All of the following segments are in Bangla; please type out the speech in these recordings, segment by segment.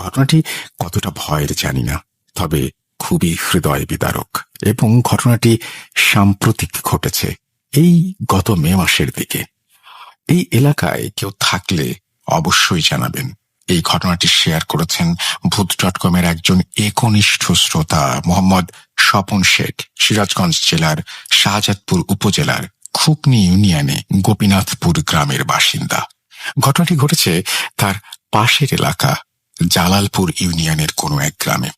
ঘটনাটি কতটা ভয়ের জানি না, তবে খুবই হৃদয় বিদারক এবং ঘটনাটি সাম্প্রতিক ঘটেছে, এই গত মে মাসের দিকে। এই এলাকায় কেউ থাকলে অবশ্যই জানাবেন। এই ঘটনাটি শেয়ার করেছেন ভূত.কমের একজন একনিষ্ঠ শ্রোতা মোহাম্মদ স্বপন শেখ, সিরাজগঞ্জ জেলার শাহজাদপুর উপজেলার খুকনি ইউনিয়নে গোপীনাথপুর গ্রামের বাসিন্দা। ঘটনাটি ঘটেছে তার পাশের এলাকা জালালপুর ইউনিয়নের কোনো এক গ্রামে।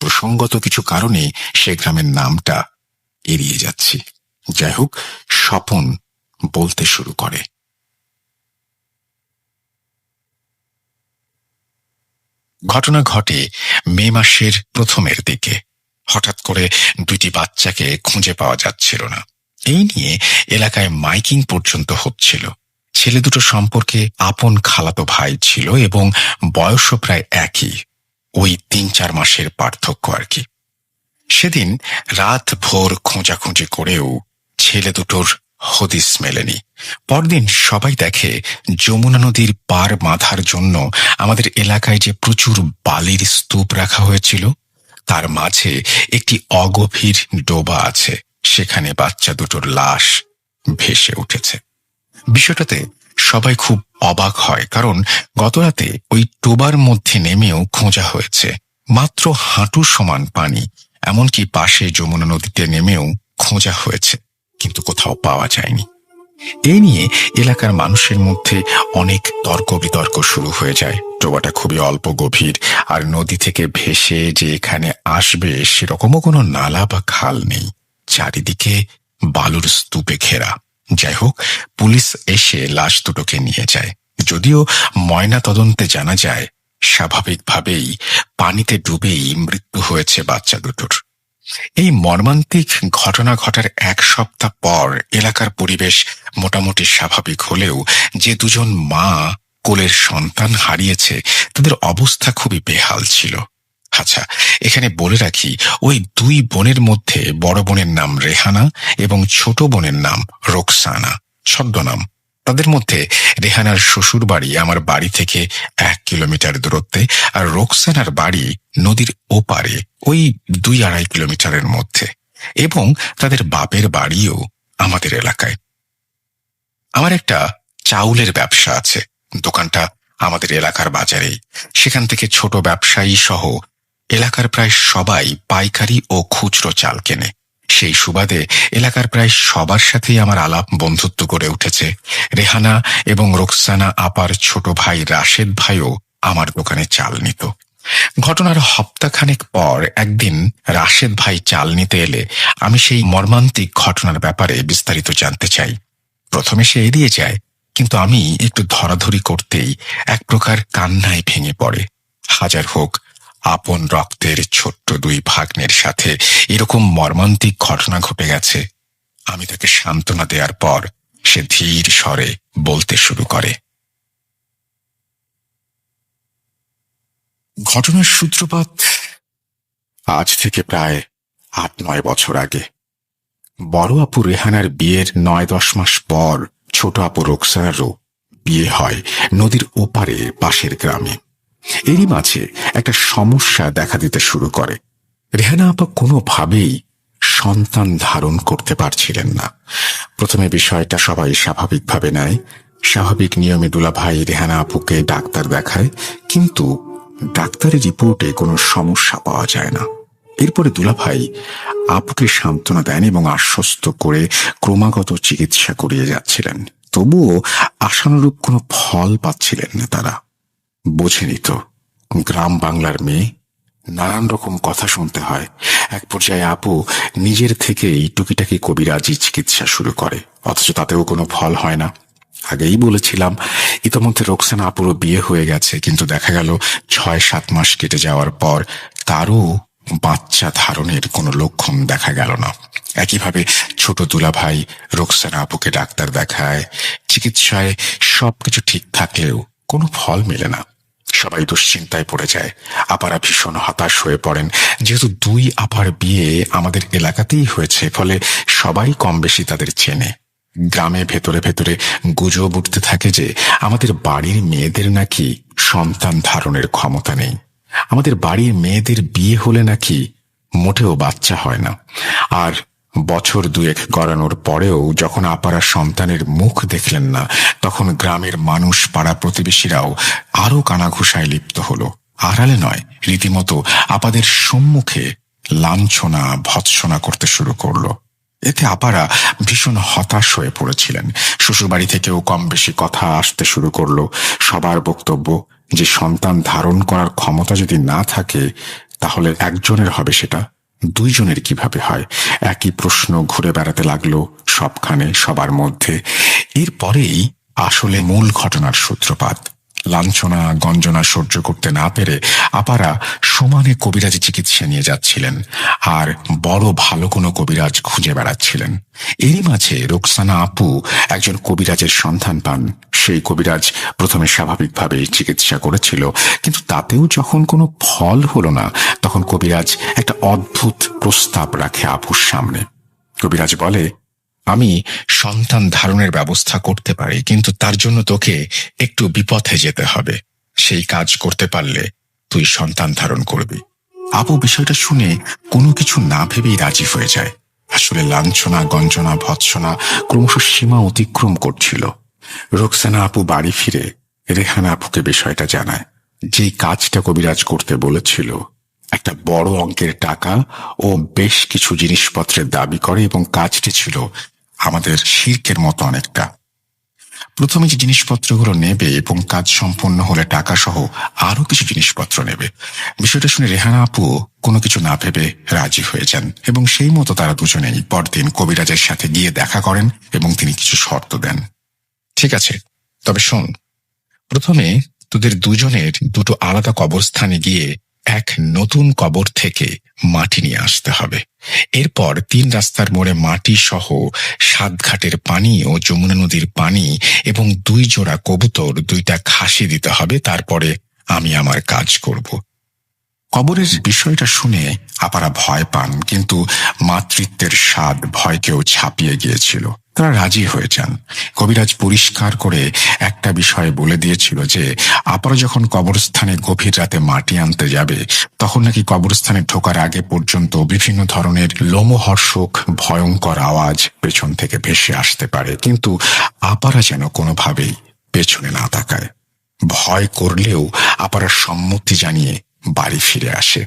প্রসঙ্গত কিছু কারণে সে গ্রামের নামটা এড়িয়ে যাচ্ছি। যাই হোক, স্বপন বলতে শুরু করে। ঘটনা ঘটে মে মাসের প্রথমের দিকে। হঠাৎ করে দুটি বাচ্চাকে খুঁজে পাওয়া যাচ্ছিল না। এই নিয়ে এলাকায় মাইকিং পর্যন্ত হচ্ছিল। ছেলে দুটো সম্পর্কে আপন খালাতো ভাই ছিল এবং বয়সও প্রায় একই, ওই ৩-৪ মাসের পার্থক্য আর কি। সেদিন রাত ভোর খোঁজাখুঁজি করেও ছেলে দুটোর হদিস মেলেনি। পরদিন সবাই দেখে যমুনা নদীর পার বাঁধার জন্য আমাদের এলাকায় যে প্রচুর বালির স্তূপ রাখা হয়েছিল, তার মাঝে একটি অগভীর ডোবা আছে। সেখানে বাচ্চা দুটোর লাশ ভেসে উঠেছে। বিষয়টাতে সবাই খুব অবাক হয়, কারণ গতরাতে ওই ডোবার মধ্যে নেমেও খোঁজা হয়েছে। মাত্র হাঁটু সমান পানি, এমনকি পাশে যমুনা নদীতে নেমেও খোঁজা হয়েছে, কিন্তু কোথাও পাওয়া যায়নি। এই নিয়ে এলাকার মানুষের মধ্যে অনেক তর্ক বিতর্ক শুরু হয়ে যায়। ডোবাটা খুবই অল্প গভীর, আর নদী থেকে ভেসে যে এখানে আসবে সেরকমও কোনো নালা বা খাল নেই। চারিদিকে বালুর স্তূপে ঘেরা। যাই হোক, পুলিশ এসে লাশ দুটোকে নিয়ে যায়। যদিও ময়না তদন্তে জানা যায় স্বাভাবিকভাবেই পানিতে ডুবেই মৃত্যু হয়েছে বাচ্চা দুটোর। এই মর্মান্তিক ঘটনা ঘটার 1 সপ্তাহ পর এলাকার পরিবেশ মোটামুটি স্বাভাবিক হলেও যে দুজন মা কোলের সন্তান হারিয়েছে তাদের অবস্থা খুবই বেহাল ছিল। আচ্ছা, এখানে বলে রাখি, ওই 2 বোনের মধ্যে বড় বোনের নাম রেহানা এবং ছোট বোনের নাম রোকসানা, ছদ্মনাম। তাদের মধ্যে রেহানার শ্বশুর বাড়ি আমার বাড়ি থেকে 1 কিলোমিটার দূরত্বে, আর রোকসানার বাড়ি নদীর ওপারে ওই 2-2.5 কিলোমিটারের মধ্যে, এবং তাদের বাপের বাড়িও আমাদের এলাকায়। আমার একটা চাউলের ব্যবসা আছে। দোকানটা আমাদের এলাকার বাজারেই। সেখান থেকে ছোট ব্যবসায়ী সহ এলাকার প্রায় সবাই পাইকারি ও খুচরো চাল কেনে। সেই সুবাদে এলাকার প্রায় সবার সাথেই আমার আলাপ বন্ধুত্ব গড়ে উঠেছে। রেহানা এবং রোকসানা আপার ছোট ভাই রাশেদ ভাইও আমার দোকানে চাল নিত। ঘটনার সপ্তাহখানেক পর একদিন রাশেদ ভাই চাল নিতে এলে আমি সেই মর্মান্তিক ঘটনার ব্যাপারে বিস্তারিত জানতে চাই। প্রথমে সে এড়িয়ে যায়, কিন্তু আমি একটু ধরাধরি করতেই এক প্রকার কান্নায় ভেঙে পড়ে। হাজার হোক, আপন রক্তের ছোট্ট 2 ভাগ্নের সাথে এরকম মর্মান্তিক ঘটনা ঘটে গেছে। আমি তাকে সান্ত্বনা দেওয়ার পর সে ধীর স্বরে বলতে শুরু করে। ঘটনার সূত্রপাত আজ থেকে প্রায় 8-9 বছর আগে। বড় আপু রেহানার বিয়ের 9-10 মাস পর ছোট আপু রোকসানারও বিয়ে হয় নদীর ওপারে পাশের গ্রামে। এরই মাঝে একটা সমস্যা দেখা দিতে শুরু করে। রেহানা আপা কোনোভাবেই সন্তান ধারণ করতে পারছিলেন না। প্রথমে বিষয়টা সবাই স্বাভাবিকভাবে নেয়। স্বাভাবিক নিয়মে দুলাভাই রেহানা আপুকে ডাক্তার দেখায়, কিন্তু ডাক্তারের রিপোর্টে কোনো সমস্যা পাওয়া যায় না। এরপরে দুলাভাই আপুকে সান্ত্বনা দেন এবং আশ্বস্ত করে ক্রমাগত চিকিৎসা করিয়ে যাচ্ছিলেন। তবুও আশানুরূপ কোনো ফল পাচ্ছিলেন না তারা। বোঝেনি তো, গ্রাম বাংলার মেয়ে, নানান রকম কথা শুনতে হয়। এক পর্যায়ে আপু নিজের থেকেই টুকিটাকি কবিরাজি চিকিৎসা শুরু করে, অথচ তাতেও কোনো ফল হয় না। আগেই বলেছিলাম, ইতোমধ্যে রোকসানা আপুরও বিয়ে হয়ে গেছে, কিন্তু দেখা গেল 6-7 মাস কেটে যাওয়ার পর তারও বাচ্চা ধারণের কোনো লক্ষণ দেখা গেল না। একইভাবে ছোট দুলাভাই রোকসানা আপুকে ডাক্তার দেখায়। চিকিৎসায় সবকিছু ঠিক থাকলেও কোনো ফল মেলে না। সবাই দুশ্চিন্তায় পড়ে যায়। আপারা ভীষণ হতাশ হয়ে পড়েন। যেহেতু 2 আপার বিয়ে আমাদের এলাকাতেই হয়েছে, ফলে সবাই কম বেশি তাদের চেনে। গ্রামে ভেতরে ভেতরে গুজব উঠতে থাকে যে আমাদের বাড়ির মেয়েদের নাকি সন্তান ধারণের ক্ষমতা নেই। আমাদের বাড়ির মেয়েদের বিয়ে হলে নাকি মোটেও বাচ্চা হয় না, আর বছর দুয়েক গড়ানোর পরেও যখন আপারা সন্তানের মুখ দেখলেন না, তখন গ্রামের মানুষ, পাড়া প্রতিবেশীরাও আরো কানাঘুষায় লিপ্ত হলো। আড়ালে নয়, রীতিমতো আপাদের সম্মুখে লাঞ্ছনা ভৎসনা করতে শুরু করলো। এতে আপারা ভীষণ হতাশ হয়ে পড়েছিলেন। শ্বশুরবাড়ি থেকেও কম বেশি কথা আসতে শুরু করলো। সবার বক্তব্য যে সন্তান ধারণ করার ক্ষমতা যদি না থাকে তাহলে একজনের হবে সেটা দুইজনের কিভাবে হয়। একই প্রশ্ন ঘুরে বেড়াতে লাগলো সবখানে, সবার মধ্যে। এরপরেই আসলে মূল ঘটনার সূত্রপাত। লাঞ্ছনা গঞ্জনা সহ্য করতে না পেরে আপারা সমানে কবিরাজি চিকিৎসা নিয়ে যাচ্ছিলেন, আর বড় ভালো কোনো কবিরাজ খুঁজে বেড়াচ্ছিলেন। এরই মাঝে রোকসানা আপু একজন কবিরাজের সন্ধান পান। সেই কবিরাজ প্রথমে স্বাভাবিকভাবে চিকিৎসা করেছিল, কিন্তু তাতেও যখন কোনো ফল হলো না, তখন কবিরাজ একটা অদ্ভুত প্রস্তাব রাখে আপুর সামনে। কবিরাজ বলে, আমি সন্তান ধারণের ব্যবস্থা করতে পারি, কিন্তু তার জন্য তোকে একটু বিপথে যেতে হবে। সেই কাজ করতে পারলে তুই সন্তান ধারণ করবি। আপু বিষয়টা শুনে কোনো কিছু না ভেবেই রাজি হয়ে যায়। আসলে লাঞ্ছনা গঞ্জনা ভৎসনা ক্রমশ সীমা অতিক্রম করছিল। রোকসানা আপু বাড়ি ফিরে রেহানা আপুকে বিষয়টা জানায়। যেই কাজটা কবিরাজ করতে বলেছিল, একটা বড় অঙ্কের টাকা ও বেশ কিছু জিনিসপত্রের দাবি করে, এবং কাজটি ছিল আমাদের শিরকের মতো অনেকটা। প্রথমে যে জিনিসপত্রগুলো নেবে এবং কাজ সম্পন্ন হলে টাকা সহ আরো কিছু জিনিসপত্র নেবে। বিষয়টা শুনে রেহানা আপু কোনো কিছু না ভেবে রাজি হয়ে যান, এবং সেই মতো তারা দুজনেই পরদিন কবিরাজের সাথে গিয়ে দেখা করেন এবং তিনি কিছু শর্ত দেন। ঠিক আছে, তবে শোন, প্রথমে তোদের দুজনের দুটো আলাদা কবরস্থানে গিয়ে এক নতুন কবর থেকে মাটি নিয়ে আসতে হবে। এরপর 3 রাস্তার মোড়ে মাটি সহ 7 ঘাটের পানি ও যমুনা নদীর পানি এবং 2 জোড়া কবুতর, 2টা খাসি দিতে হবে। তারপরে আমি আমার কাজ করব। কবরের বিষয়টা শুনে আপারা ভয় পান, কিন্তু মাতৃত্বের স্বাদ ভয়কেও ছাপিয়ে গিয়েছিল। তারা রাজি হয়ে যান। কবিরাজ পরিষ্কার করে একটা বিষয় বলে দিয়েছিল যে আপারা যখন কবরস্থানে গভীর রাতে মাটি আনতে যাবে, তখন নাকি কবরস্থানে ঢোকার আগে পর্যন্ত বিভিন্ন ধরনের লোমহর্ষক ভয়ঙ্কর আওয়াজ পেছন থেকে ভেসে আসতে পারে, কিন্তু আপারা যেন কোনোভাবেই পেছনে না তাকায়। ভয় করলেও আপারা সম্মতি জানিয়ে বাড়ি ফিরে আসে।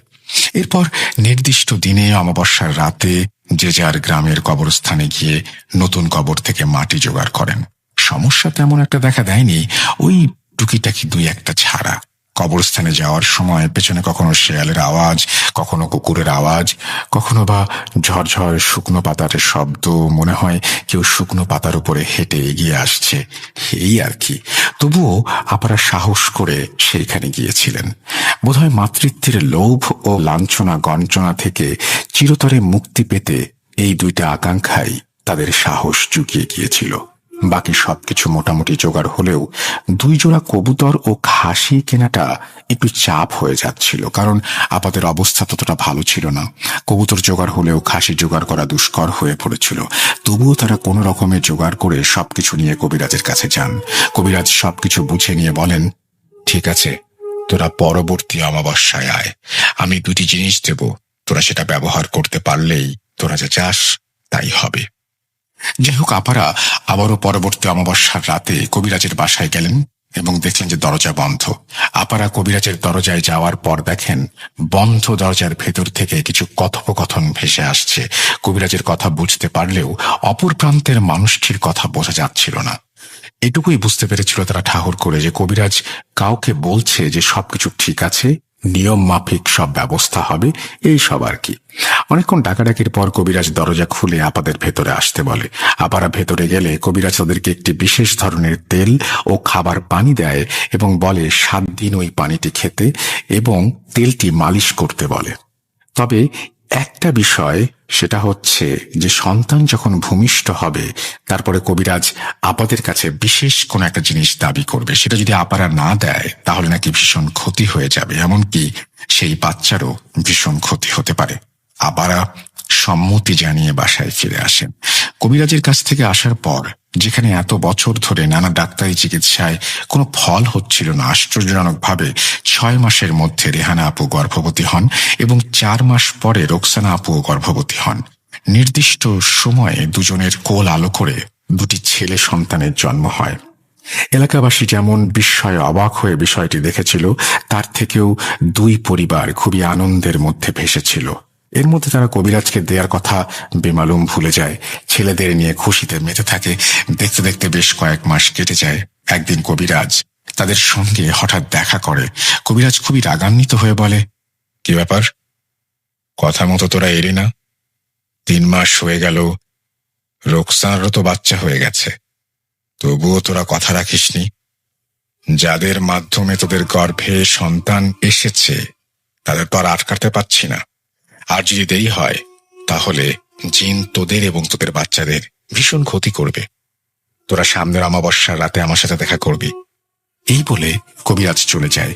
এরপর নির্দিষ্ট দিনে অমাবস্যার রাতে যে যার গ্রামের কবরস্থানে গিয়ে নতুন কবর থেকে মাটি জোগাড় করেন। সমস্যা তেমন একটা দেখা দেয়নি, ওই টুকিটাকি 2-1টা ছাড়া। কবরস্থানে যাওয়ার সময় পেছনে কখনো শেয়ালের আওয়াজ, কখনো কুকুরের আওয়াজ, কখনো বা ঝরঝর শুকনো পাতার শব্দ, মনে হয় কেউ শুকনো পাতার উপরে হেঁটে এগিয়ে আসছে, এই আর কি। তবুও আপারা সাহস করে সেইখানে গিয়েছিলেন। বোধহয় মাতৃত্বের লোভ ও লাঞ্ছনা গঞ্জনা থেকে চিরতরে মুক্তি পেতে এই 2টা আকাঙ্ক্ষাই তাদের সাহস জুগিয়ে গিয়েছিল। বাকি সবকিছু মোটামুটি জোগাড় হলেও 2 জোড়া কবুতর ও খাসি কেনাটা একটু চাপ হয়ে যাচ্ছিল, কারণ আপাদের অবস্থা ততটা ভালো ছিল না। কবুতর জোগাড় হলেও খাসি জোগাড় করা দুষ্কর হয়ে পড়েছিল। তবুও তারা কোনো রকমের জোগাড় করে সবকিছু নিয়ে কবিরাজের কাছে যান। কবিরাজ সবকিছু বুঝে নিয়ে বলেন, ঠিক আছে, তোরা পরবর্তী অমাবস্যায় আয়, আমি 2টি জিনিস দেব, তোরা সেটা ব্যবহার করতে পারলেই তোরা যা চাস তাই হবে। যাই হোক, আপারা আবারও পরবর্তী অমাবস্যার রাতে কবিরাজের বাসায় গেলেন এবং দেখলেন যে দরজা বন্ধ। আপারা কবিরাজের দরজায় যাওয়ার পর দেখেন বন্ধ দরজার ভেতর থেকে কিছু কথোপকথন ভেসে আসছে। কবিরাজের কথা বুঝতে পারলেও অপর প্রান্তের মানুষটির কথা বোঝা যাচ্ছিল না। এটুকুই বুঝতে পেরেছিল তারা ঠাহর করে যে কবিরাজ কাউকে বলছে যে সবকিছু ঠিক আছে, নিয়ম মাফিক সব ব্যবস্থা হবে, এই সব আর কি। অনেকক্ষণ ডাকাডাকির পর কবিরাজ দরজা খুলে আপাদের ভেতরে আসতে বলে। আপারা ভেতরে গেলে কবিরাজ তাদেরকে একটি বিশেষ ধরনের তেল ও খাবার পানি দেয় এবং বলে 7 দিন ওই পানিটি খেতে এবং তেলটি মালিশ করতে বলে। তবে একটা বিষয়, সেটা হচ্ছে যে সন্তান যখন ভূমিষ্ঠ হবে তারপরে কবিরাজ আপাদের কাছে বিশেষ কোন একটা জিনিস দাবি করবে। সেটা যদি আপারা না দেয় তাহলে নাকি ভীষণ ক্ষতি হয়ে যাবে, এমনকি সেই বাচ্চারও ভীষণ ক্ষতি হতে পারে। আপারা সম্মতি জানিয়ে বাসায় ফিরে আসেন। কবিরাজের কাছ থেকে আসার পর যেখানে এত বছর ধরে নানা ডাক্তারি চিকিৎসায় কোনো ফল হচ্ছিল না, আশ্চর্যজনকভাবে 6 মাসের মধ্যে রেহানা আপু গর্ভবতী হন এবং 4 মাস পরে রোকসানা আপুও গর্ভবতী হন। নির্দিষ্ট সময়ে দুজনের কোল আলো করে দুটি ছেলে সন্তানের জন্ম হয়। এলাকাবাসী যেমন বিস্ময়ে অবাক হয়ে বিষয়টি দেখেছিল, তার থেকেও দুই পরিবার খুবই আনন্দের মধ্যে ভেসেছিল। এর মধ্যে তারা কবিরাজকে দেওয়ার কথা বেমালুম ভুলে যায়, ছেলেদের নিয়ে খুশিতে মেতে থাকে। দেখতে দেখতে বেশ কয়েক মাস কেটে যায়। একদিন কবিরাজ তাদের সঙ্গে হঠাৎ দেখা করে। কবিরাজ খুবই রাগান্বিত হয়ে বলে, কি ব্যাপার, কথা মতো তোরা এলি না? 3 মাস হয়ে গেল, রোকসানারও তো বাচ্চা হয়ে গেছে, তবুও তোরা কথা রাখিসনি। যাদের মাধ্যমে তোদের গর্ভে সন্তান এসেছে তাদের তো আর আটকাতে পারছি না। আর যদি দেরি হয় তাহলে জিন তোদের এবং তোদের বাচ্চাদের ভীষণ ক্ষতি করবে। তোরা সামনের অমাবস্যার রাতে আমার সাথে দেখা করবি। এই বলে কবিরাজ চলে যায়।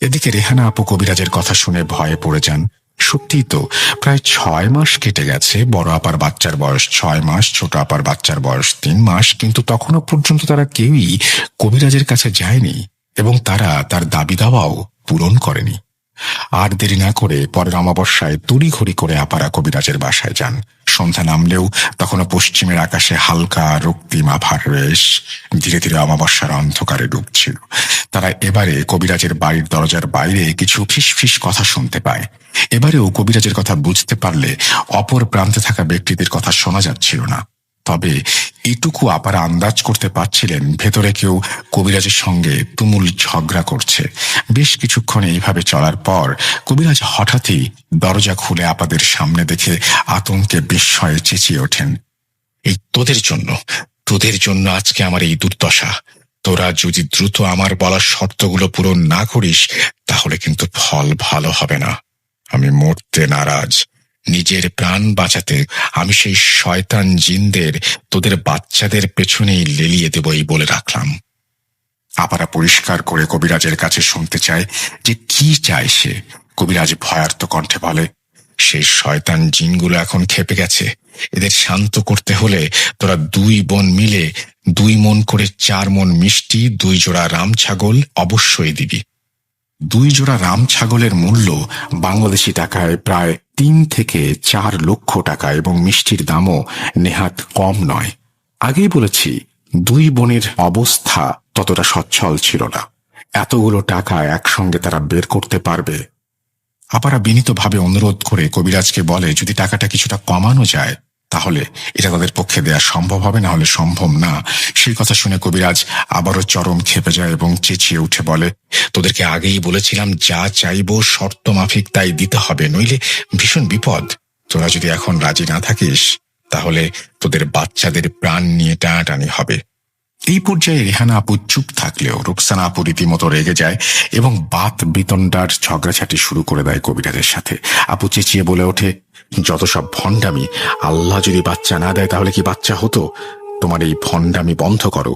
এদিকে রেহানা আপু কবিরাজের কথা শুনে ভয়ে পড়ে যান। সত্যিই তো, প্রায় 6 মাস কেটে গেছে। বড় আপার বাচ্চার বয়স 6 মাস, ছোট আপার বাচ্চার বয়স 3 মাস, কিন্তু তখনও পর্যন্ত তারা কেউই কবিরাজের কাছে যায়নি এবং তারা তার দাবি দাওয়াও পূরণ করেনি। আর দেরি না করে পরের অমাবস্যায় তড়িঘড়ি করে আপারা কবিরাজের বাসায় যান। সন্ধ্যা নামলেও তখনও পশ্চিমের আকাশে হালকা রক্তিম আভার রেশ ধীরে ধীরে অমাবস্যার অন্ধকারে ডুবছিল। তারা এবারে কবিরাজের বাড়ির দরজার বাইরে কিছু ফিসফিস কথা শুনতে পায়। এবারেও কবিরাজের কথা বুঝতে পারলে অপর প্রান্তে থাকা ব্যক্তিদের কথা শোনা যাচ্ছিল না। তবে এটুকু আপারা আন্দাজ করতে পারছিলেন ভেতরে কেউ কবিরাজের সঙ্গে তুমুল ঝগড়া করছে। বেশ কিছুক্ষণ এইভাবে চলার পর কবিরাজ হঠাৎই দরজা খুলে আপাদের সামনে দেখে আতঙ্কে বিস্ময়ে চেঁচিয়ে ওঠেন, এই তোদের জন্য আজকে আমার এই দুর্দশা। তোরা যদি দ্রুত আমার বলা শর্তগুলো পূরণ না করিস তাহলে কিন্তু ফল ভালো হবে না। আমি মরতে নারাজ। নিজের প্রাণ বাঁচাতে আমি সেই শয়তান জিনদের তোদের বাচ্চাদের পেছনেই লেলিয়ে দেবই বলে রাখলাম। আপারা পরিষ্কার করে কবিরাজের কাছে শুনতে চায় যে কি চায় সে। কবিরাজ ভয়ার্ত কণ্ঠে বলে, সেই শয়তান জিনগুলো এখন খেপে গেছে। এদের শান্ত করতে হলে তোরা 2 বোন মিলে 2 মণ করে 4 মণ মিষ্টি, 2 জোড়া রাম ছাগল অবশ্যই দিবি। 2 জোড়া রাম ছাগলের মূল্য বাংলাদেশি টাকায় প্রায় 3 থেকে 4 লক্ষ টাকা এবং মিষ্টির দামও নেহাত কম নয়। আগেই বলেছি 2 বোনের অবস্থা ততটা সচ্ছল ছিল না। এতগুলো টাকা একসঙ্গে তারা বের করতে পারবে? আপারা বিনীতভাবে অনুরোধ করে কবিরাজকে বলে, যদি টাকাটা কিছুটা কমানো যায় তাহলে এটা তাদের পক্ষে দেয়া সম্ভব হবে, না হলে সম্ভব না। সেই কথা শুনে কবিরাজ আবারও চরম ক্ষেপে যায় এবং চেঁচিয়ে উঠে বলে, তোদেরকে আগেই বলেছিলাম যা চাইবো শর্ত মাফিক তাই দিতে হবে, নইলে ভীষণ বিপদ। তোরা যদি এখন রাজি না থাকিস তাহলে তোদের বাচ্চাদের প্রাণ নিয়ে টানাটানি হবে। এই পর্যায়ে রেহানা আপু চুপ থাকলেও রোকসানা আপু রীতিমতো রেগে যায় এবং বাত বিতণ্ডার ঝগড়াঝাটি শুরু করে দেয় কবিরাজের সাথে। আপু চেঁচিয়ে বলে ওঠে, যত সব ভণ্ডামি! আল্লাহ যদি বাচ্চা না দেয় তাহলে কি বাচ্চা হতো? তোমার এই ভণ্ডামি বন্ধ করো।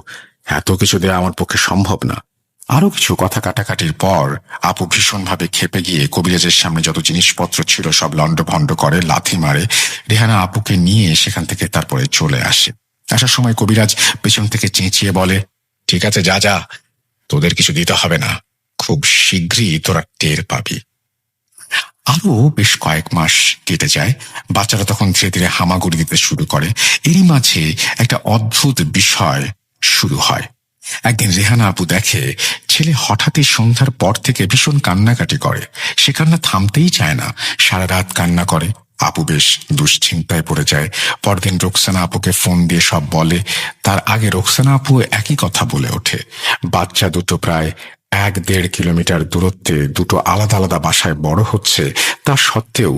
এত কিছু দেয়া আমার পক্ষে সম্ভব না। আরো কিছু কথা কাটাকাটির পর আপু ভীষণভাবে ক্ষেপে গিয়ে কবিরাজের সামনে যত জিনিসপত্র ছিল সব লন্ডভন্ড করে, লাথি মারে। রেহানা আপুকে নিয়ে সেখান থেকে তারপরে চলে আসে। আসার সময় কবিরাজ পেছন থেকে চেঁচিয়ে বলে, ঠিক আছে, যা যা, তোদের কিছু দিতে হবে না, খুব শীঘ্রই তোরা টের পাবি। আরো বেশ কয়েক মাস কেটে যায়। বাচ্চারা তখন ধীরে ধীরে হামাগুড়ি দিতে শুরু করে। এরই মাঝে একটা অদ্ভুত বিষয় শুরু হয়। একদিন রেহানা আপু দেখে ছেলে হঠাৎই সন্ধ্যার পর থেকে ভীষণ কান্নাকাটি করে। সে কান্না থামতেই চায় না, সারা রাত কান্না করে। আপু বেশ দুশ্চিন্তায় পড়ে যায়। পরদিন রোকসানা আপুকে ফোন দিয়ে সব বলে। তার আগে রোকসানা আপু একই কথা বলে ওঠে। বাচ্চা দুটো প্রায় 1-1.5 কিলোমিটার দূরত্বে দুটো আলাদা আলাদা বাসায় বড় হচ্ছে, তা সত্ত্বেও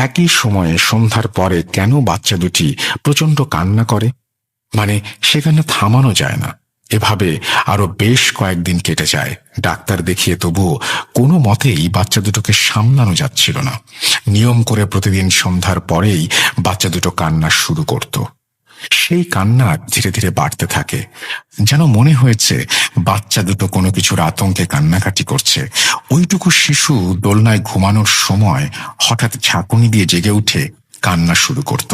একই সময়ে সন্ধ্যার পরে কেন বাচ্চা দুটি প্রচন্ড কান্না করে? মানে সে কান্না থামানো যায় না। এভাবে আরো বেশ কয়েকদিন কেটে যায়। ডাক্তার দেখিয়ে তবুও কোনো মতেই বাচ্চা দুটোকে সামলানো যাচ্ছিল না। নিয়ম করে প্রতিদিন সন্ধ্যার পরেই বাচ্চা দুটো কান্না শুরু করত। সেই কান্না ধীরে ধীরে বাড়তে থাকে, যেন মনে হয়েছে বাচ্চা দুটো কোনো কিছুর আতঙ্কে কান্নাকাটি করছে। ওইটুকু শিশু দোলনায় ঘুমানোর সময় হঠাৎ ঝাঁকুনি দিয়ে জেগে উঠে কান্না শুরু করত।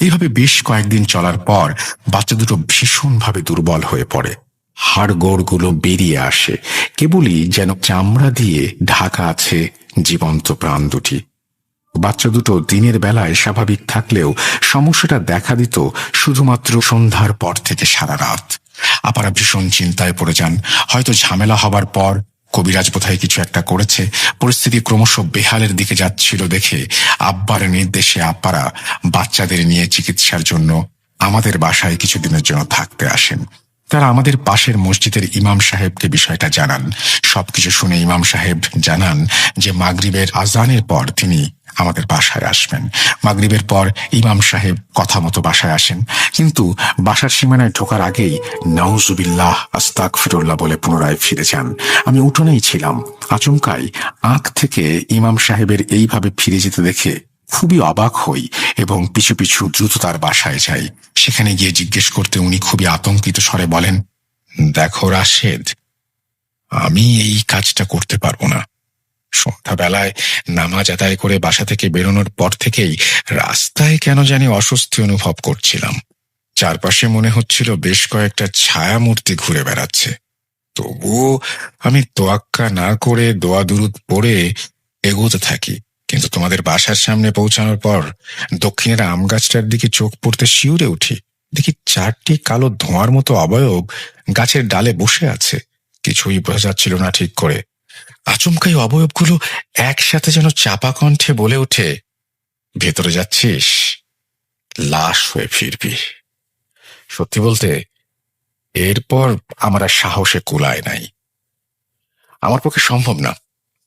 এইভাবে বেশ কয়েকদিন চলার পর বাচ্চা দুটো ভীষণভাবে দুর্বল হয়ে পড়ে। হাড়গোড়গুলো বেরিয়ে আসে, কেবলই যেন চামড়া দিয়ে ঢাকা আছে জীবন্ত প্রাণ দুটি। বাচ্চা দুটো দিনের বেলায় স্বাভাবিক থাকলেও সমস্যাটা দেখা দিত শুধুমাত্র সন্ধ্যার পর থেকে সারা রাত। আপারা ভীষণ চিন্তায় পড়ে যান। হয়তো ঝামেলা হবার পর কবিরাজ বোধহয় কিছু একটা করেছে। পরিস্থিতি ক্রমশ বেহালের দিকে যাচ্ছিল দেখে আব্বার নির্দেশে আপারা বাচ্চাদের নিয়ে চিকিৎসার জন্য আমাদের বাসায় কিছুদিনের জন্য থাকতে আসেন। তারা আমাদের পাশের মসজিদের ইমাম সাহেবকে বিষয়টা জানান। সবকিছু শুনে ইমাম সাহেব জানান যে মাগরিবের আজানের পর তিনি আমাদের বাসায় আসবেন। মাগরিবের পর ইমাম সাহেব কথা মতো বাসায় আসেন, কিন্তু বাসার সীমানায় ঢোকার আগেই নাউজুবিল্লাহ আস্তাগফিরুল্লাহ বলে পুনরায় ফিরে যান। আমি উঠোনেই ছিলাম। আচমকাই আঁখ থেকে ইমাম সাহেবের এইভাবে ফিরে যেতে দেখে খুবই অবাক হই এবং পিছু পিছু দ্রুত তার বাসায় যাই। সেখানে গিয়ে জিজ্ঞেস করতে উনি খুবই আতঙ্কিত স্বরে বলেন, দেখো রাশেদ, আমি এই কাজটা করতে পারবো না। সন্ধ্যাবেলায় নামাজ আদায় করে বাসা থেকে বেরোনোর পর থেকেই রাস্তায় কেন জানি অস্বস্তি অনুভব করছিলাম। চারপাশে মনে হচ্ছিল বেশ কয়েকটা ছায়া মূর্তি ঘুরে বেড়াচ্ছে। তবুও আমি তোয়াক্কা না করে দোয়া দুরুদ পড়ে এগোতে থাকি। কিন্তু তোমাদের বাসার সামনে পৌঁছানোর পর দক্ষিণের আম গাছটার দিকে চোখ পড়তে শিউরে উঠি। দেখি 4টি কালো ধোঁয়ার মতো অবয়ব গাছের ডালে বসে আছে। কিছুই বোঝা যাচ্ছিল না ঠিক করে। আচমকাই অবয়বগুলো একসাথে যেন চাপা কণ্ঠে বলে ওঠে, ভেতরে যাচ্ছিস, লাশ হয়ে ফিরবি। সত্যি বলতে এরপর আমার আর সাহসে কুলায় নাই। আমার পক্ষে সম্ভব না,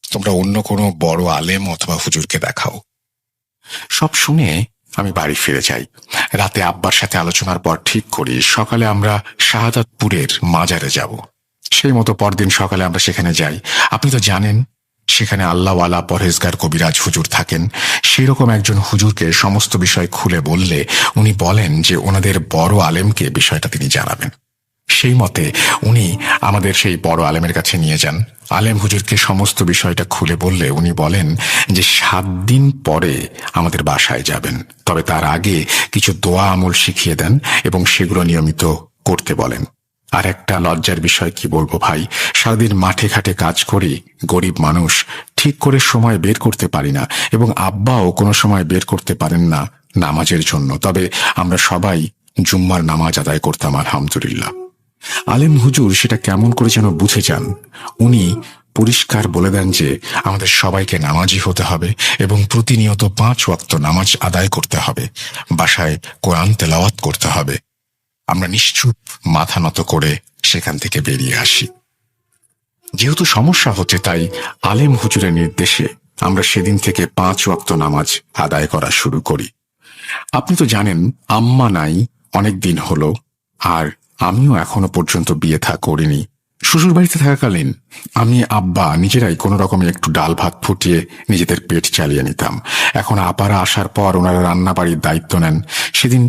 তোমরা অন্য কোনো বড় আলেম অথবা হুজুরকে দেখাও। সব শুনে আমি বাড়ি ফিরে যাই। রাতে আব্বার সাথে আলোচনার পর ঠিক করি সকালে আমরা শাহাদাতপুরের মাজারে যাব। সেই মতো পরদিন সকালে আমরা সেখানে যাই। আপনি তো জানেন সেখানে আল্লাহওয়ালা পরহেজগার কবিরাজ হুজুর থাকেন। সেই রকম একজন হুজুরকে সমস্ত বিষয় খুলে বললে উনি বলেন যে ওনাদের বড় আলেমকে বিষয়টা তিনি জানাবেন। সেই মতে উনি আমাদের সেই বড় আলেমের কাছে নিয়ে যান। আলেম হুজুরকে সমস্ত বিষয়টা খুলে বললে উনি বলেন যে 7 দিন পরে আমাদের বাসায় যাবেন, তবে তার আগে কিছু দোয়া আমল শিখিয়ে দেন এবং সেগুলো নিয়মিত করতে বলেন। আর একটা লজ্জার বিষয় কি বলবো ভাই, সারাদিন মাঠে ঘাটে কাজ করি, গরিব মানুষ, ঠিক করে সময় বের করতে পারি না এবং আব্বাও কোনো সময় বের করতে পারেন না নামাজের জন্য। তবে আমরা সবাই জুম্মার নামাজ আদায় করতাম আলহামদুলিল্লাহ। আলেম হুজুর সেটা কেমন করে যেন বুঝে যান। উনি পরিষ্কার বলে দেন যে আমাদের সবাইকে নামাজি হতে হবে এবং প্রতিনিয়ত 5 ওয়াক্ত নামাজ আদায় করতে হবে, বাসায় কোরআন তেলাওয়াত করতে হবে। আমরা নিশ্চুপ মাথা নত করে সেখান থেকে বেরিয়ে আসি। যেহেতু সমস্যা হচ্ছে তাই আলেম হুজুরের নির্দেশে আমরা সেদিন থেকে 5 ওয়াক্ত নামাজ আদায় করা শুরু করি। আপনি তো জানেন আম্মা নাই অনেক দিন হলো, আর আমিও এখনো পর্যন্ত বিয়ে থা করিনি। শ্বশুর বাড়িতে থাকাকালীন আমি আব্বা নিজেরাই কোনো রকমে একটু ডাল ভাত ফুটিয়ে নিজেদের পেট চালিয়ে নিতাম। এখন আপারা আসার পর ওনারা রান্না বাড়ির দায়িত্ব নেন। সেদিন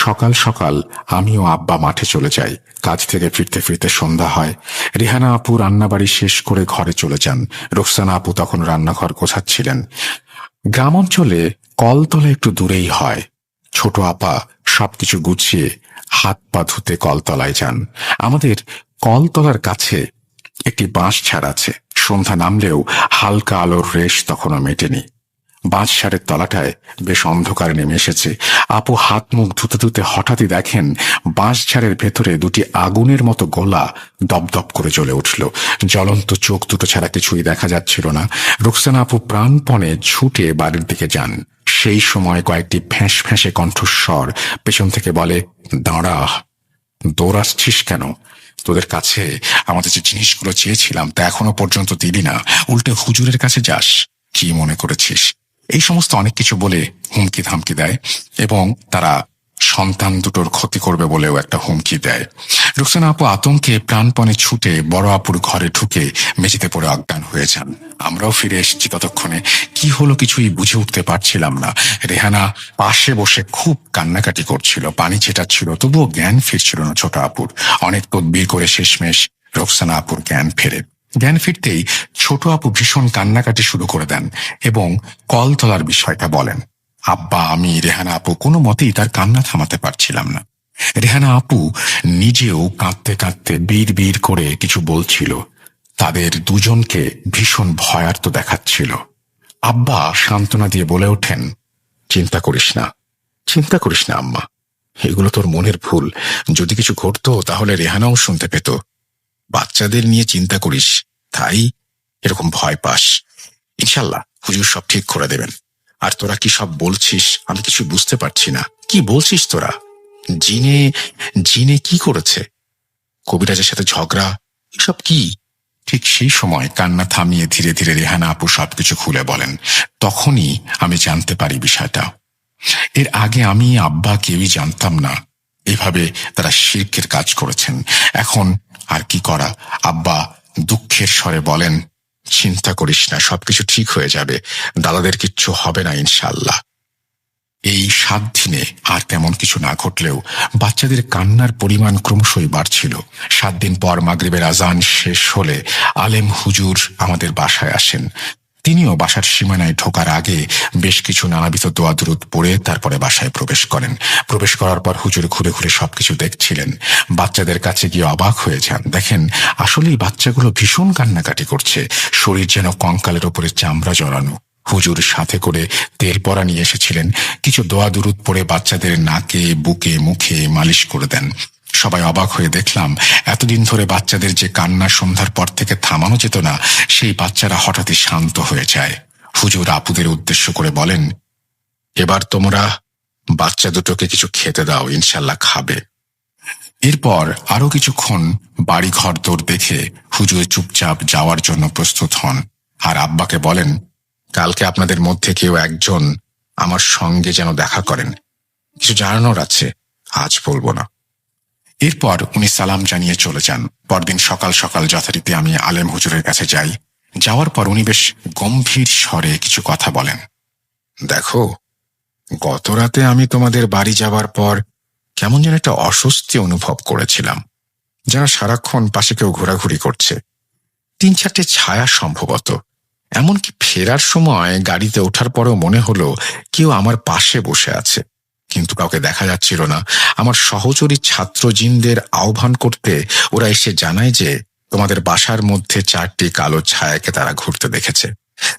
সকাল সকাল আমিও আব্বা মাঠে চলে যাই। কাজ থেকে ফিরতে ফিরতে সন্ধ্যা হয়। রেহানা আপু রান্নাবাড়ি শেষ করে ঘরে চলে যান। রোকসানা আপু তখন রান্নাঘর গোছাচ্ছিলেন। গ্রাম অঞ্চলে কলতলা একটু দূরেই হয়। ছোট আপা সবকিছু গুছিয়ে হাত পা ধুতে কলতলায় যান। আমাদের কলতলার কাছে একটি বাঁশ ঝাড় আছে। সন্ধ্যা নামলেও হালকা আলোর রেশ তখনও মেটেনি। বাঁশ ঝাড়ের তলাটায় বেশ অন্ধকার নেমে এসেছে। আপু হাত মুখ ধুতে ধুতে হঠাৎই দেখেন বাঁশ ঝাড়ের ভেতরে 2টি আগুনের মতো গোলা দপদপ করে জ্বলে উঠল। জ্বলন্ত চোখ দুটো ছাড়া কিছুই দেখা যাচ্ছিল না। রুকসানা আপু প্রাণপণে ছুটে বাড়ির দিকে যান। সেই সময় কয়েকটি ফ্যাঁস ফ্যাঁসে কণ্ঠস্বর পেছন থেকে বলে, দাঁড়া, দৌড়াচ্ছিস কেন? তোদের কাছে আমাদের যে জিনিসগুলো চেয়েছিলাম তা এখনো পর্যন্ত দিলি না, উল্টে হুজুরের কাছে যাস, কি মনে করেছিস? এই সমস্ত অনেক কিছু বলে হুমকি ধামকি দেয় এবং তারা সন্তান দুটোর ক্ষতি করবে বলেও একটা হুমকি দেয়। রুকসানা আপু আতঙ্কে প্রাণপণে ছুটে বড় আপুর ঘরে ঢুকে মেঝেতে পড়ে অজ্ঞান হয়ে যান। আমরাও ফিরে এসেছি। ততক্ষণে কি হলো কিছুই বুঝে উঠতে পারছিলাম না। রেহানা পাশে বসে খুব কান্নাকাটি করছিল, পানি ছেটাচ্ছিল, তবুও জ্ঞান ফিরছিল না ছোট আপুর। অনেক তদবির করে শেষমেশ রুকসানা আপুর জ্ঞান ফেরে। জ্ঞান ফিরতেই ছোট আপু ভীষণ কান্নাকাটি শুরু করে দেন এবং কলতলার বিষয়টা বলেন। আব্বা, আমি, রেহানা আপু কোনো মতেই তার কান্না থামাতে পারছিলাম না। রেহানা আপু নিজেও কাঁদতে কাঁদতে বীর বীর করে কিছু বলছিল। তাদের দুজনকে ভীষণ ভয়ার্ত দেখাচ্ছিল। আব্বা সান্ত্বনা দিয়ে বলে ওঠেন, চিন্তা করিস না, চিন্তা করিস না আম্মা, এগুলো তোর মনের ভুল। যদি কিছু ঘটতো তাহলে রেহানাও শুনতে পেত। বাচ্চাদের নিয়ে চিন্তা করিস, তাই এরকম ভয় পাস। ইনশাল্লাহ হুজুর সব ঠিক করে দেবেন। আর তোরা কি সব বলছিস আমি কিছু বুঝতে পারছি না। কি বলছিস তোরা? জিনে জিনে কি করেছে? কবিরাজের সাথে ঝগড়া, এসব কি? ঠিক সেই সময় কান্না থামিয়ে ধীরে ধীরে রেহানা আপু সবকিছু খুলে বলেন। তখনই আমি জানতে পারি বিষয়টা। এর আগে আমি, আব্বা কেউই জানতাম না এভাবে তারা শিরকের কাজ করেছেন। এখন আর কি করা? আব্বা দুঃখের স্বরে বলেন, চিন্তা করিস না, সবকিছু ঠিক হয়ে যাবে, দাদাদের কিচ্ছু হবে না ইনশাআল্লাহ। এই 7 দিনে আর তেমন কিছু না ঘটলেও বাচ্চাদের কান্নার পরিমাণ ক্রমশই বাড়ছিল। 7 দিন পর মাগরিবের আজান শেষ হলে আলেম হুজুর আমাদের বাসায় আসেন। তিনিও বাসার সীমানায় ঢোকার আগে বেশ কিছু নানাবিধ দোয়া দুরুদ পড়ে তারপরে বাসায় প্রবেশ করেন। প্রবেশ করার পর হুজুর ঘুরে ঘুরে সবকিছু দেখছিলেন। বাচ্চাদের কাছে গিয়ে অবাক হয়ে যান। দেখেন আসলেই বাচ্চাগুলো ভীষণ কান্নাকাটি করছে, শরীর যেন কঙ্কালের ওপরে চামড়া জড়ানো। হুজুর সাথে করে তেল পরা নিয়ে এসেছিলেন। কিছু দোয়া দুরুদ পড়ে বাচ্চাদের নাকে, বুকে, মুখে মালিশ করে দেন। সবাই অবাক হয়ে দেখলাম এতদিন ধরে বাচ্চাদের যে কান্না সন্ধ্যার পর থেকে থামানো যেত না, সেই বাচ্চারা হঠাৎই শান্ত হয়ে যায়। হুজুর আপুদের উদ্দেশ্য করে বলেন, এবার তোমরা বাচ্চা দুটোকে কিছু খেতে দাও, ইনশাল্লাহ খাবে। এরপর আরো কিছুক্ষণ বাড়ি ঘর দৌড় দেখে হুজুর চুপচাপ যাওয়ার জন্য প্রস্তুত হন। আর আব্বাকে বলেন, কালকে আপনাদের মধ্যে কেউ একজন আমার সঙ্গে যেন দেখা করেন, কিছু জানানোর আছে, আজ বলবো না। এরপর উনি সালাম জানিয়ে চলে যান। পরদিন সকাল সকাল যথারীতি আমি আলেম হুজুরের কাছে যাই। যাওয়ার পর উনি বেশ গম্ভীর স্বরে কিছু কথা বলেন। দেখো, গত রাতে আমি তোমাদের বাড়ি যাবার পর কেমন যেন একটা অস্বস্তি অনুভব করেছিলাম, যেন সারাক্ষণ পাশে কেউ ঘোরাঘুরি করছে। 3-4টে ছায়া সম্ভবত। এমনকি ফেরার সময় গাড়িতে ওঠার পরেও মনে হলো কেউ আমার পাশে বসে আছে, কিন্তু কাউকে দেখা যাচ্ছিল না। আমার সহচরী ছাত্র জিনদের আহ্বান করতে ওরা এসে জানায় যে তোমাদের বাসার মধ্যে 4টি কালো ছায়াকে তারা ঘুরতে দেখেছে।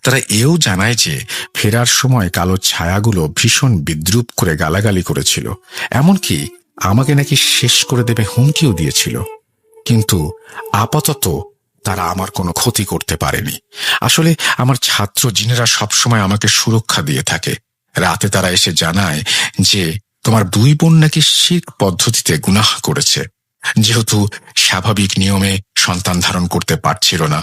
তারা এও জানায় যে ফেরার সময় কালো ছায়াগুলো ভীষণ বিদ্রূপ করে গালাগালি করেছিল, এমনকি আমাকে নাকি শেষ করে দেবে হুমকিও দিয়েছিল। কিন্তু আপাতত তারা আমার কোনো ক্ষতি করতে পারেনি। আসলে আমার ছাত্র জিনেরা সবসময় আমাকে সুরক্ষা দিয়ে থাকে। রাতে তারা এসে জানায় যে তোমার 2 বোন নাকি শিরক পদ্ধতিতে গুনাহ করেছে। যেহেতু স্বাভাবিক নিয়মে সন্তান ধারণ করতে পারছিল না,